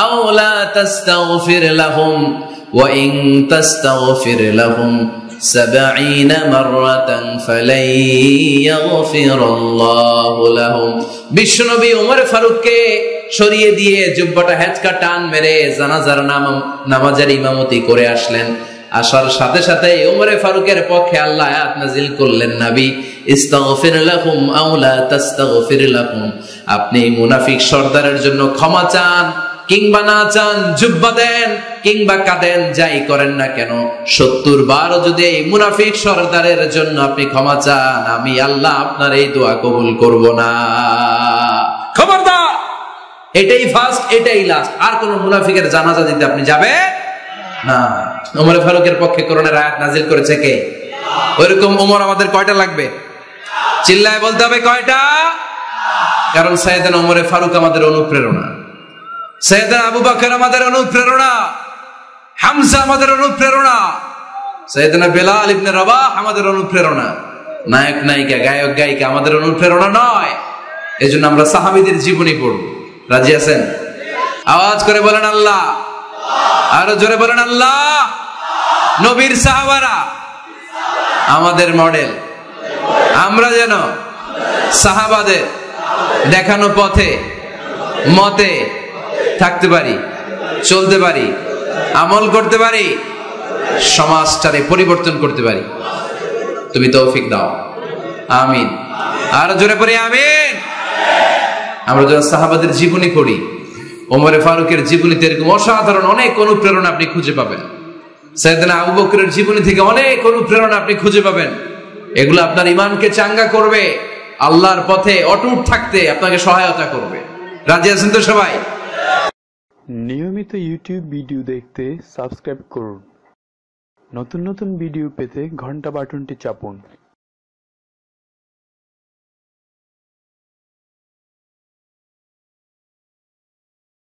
Speaker 1: আও লা তাস্তাগফির লাহুম ওয়া ইন তাস্তাগফির লাহুম 70 মাররাতান ফালাই ইয়াগফিরাল্লাহু লাহুম। বিশ্বনবী ওমর ফারুককে সরিয়ে দিয়ে জুব্বাটা হেঁচকা টান মেরে জানাজার নামাজের ইমামতি করে আসলেন। আসার সাথে সাথে ওমর ফারুকের পক্ষে আল্লাহ আয়াত নাযিল করলেন, নবী, ইস্তাগফির লাহুম আও লা তাস্তাগফির লাহুম, আপনি মুনাফিক সর্দারের জন্য ক্ষমা চান কিংবা না চান, জুব্বা দেন কিংবা কাঁদেন, যাই করেন না কেন, 70 বার যদি এই মুনাফিক সর্দারের জন্য আপনি ক্ষমা চান, আমি আল্লাহ আপনার এই দোয়া কবুল করব না। খবরদার, এটাই ফার্স্ট, এটাই লাস্ট, আর কোন মুনাফিকের জানাজা দিতে আপনি যাবেন না। ওমর ফারুকের পক্ষে কোরআনের আয়াত নাযিল করেছে কে? ওইরকম ওমর আমাদের কয়টা লাগবে? চিল্লায় বলতে হবে কয়টা? কারণ সাইয়েদনা ওমর ফারুক আমাদের অনুপ্রেরণা, সাইয়েদনা আবু বকর আমাদের অনুপ্রেরণা, হামজা আমাদের অনুপ্রেরণা, সাইয়েদনা বেলাল ইবনে রাবাহ আমাদের অনুপ্রেরণা। নায়ক নায়িকা, গায়ক গায়িকা আমাদের অনুপ্রেরণা নয়। এজন্য আমরা সাহাবীদের জীবনী পড়ব। রাজি আছেন? আওয়াজ করে বলেন আল্লাহ, আরো জোরে বলেন আল্লাহ। নবীর সাহাবারা আমাদের মডেল, আমরা যেন সাহাবাদের দেখানো পথে মতে থাকতে পারি, চলতে পারি, আমল করতে পারি, সমাজটারে পরিবর্তন করতে পারি। তুমি তৌফিক দাও, আমিন। আরো জোরে পড়ি আমিন। আমরা যারা সাহাবাদের জীবনী পড়ি, ওমর ফারুকের জীবনীতে এরকম অসাধারণ অনেক অনুপ্রেরণা আপনি খুঁজে পাবেন। সাইয়েদনা আবু বকরের জীবনী থেকে অনেক অনুপ্রেরণা আপনি খুঁজে পাবেন। এগুলো আপনার ঈমানকে চাঙ্গা করবে, আল্লাহর পথে অটুট থাকতে আপনাকে সহায়তা করবে। রাজি আছেন তো সবাই?
Speaker 2: নিয়মিত ইউটিউব ভিডিও দেখতে সাবস্ক্রাইব করুন। নতুন নতুন ভিডিও পেতে ঘন্টা বাটনটি চাপুন।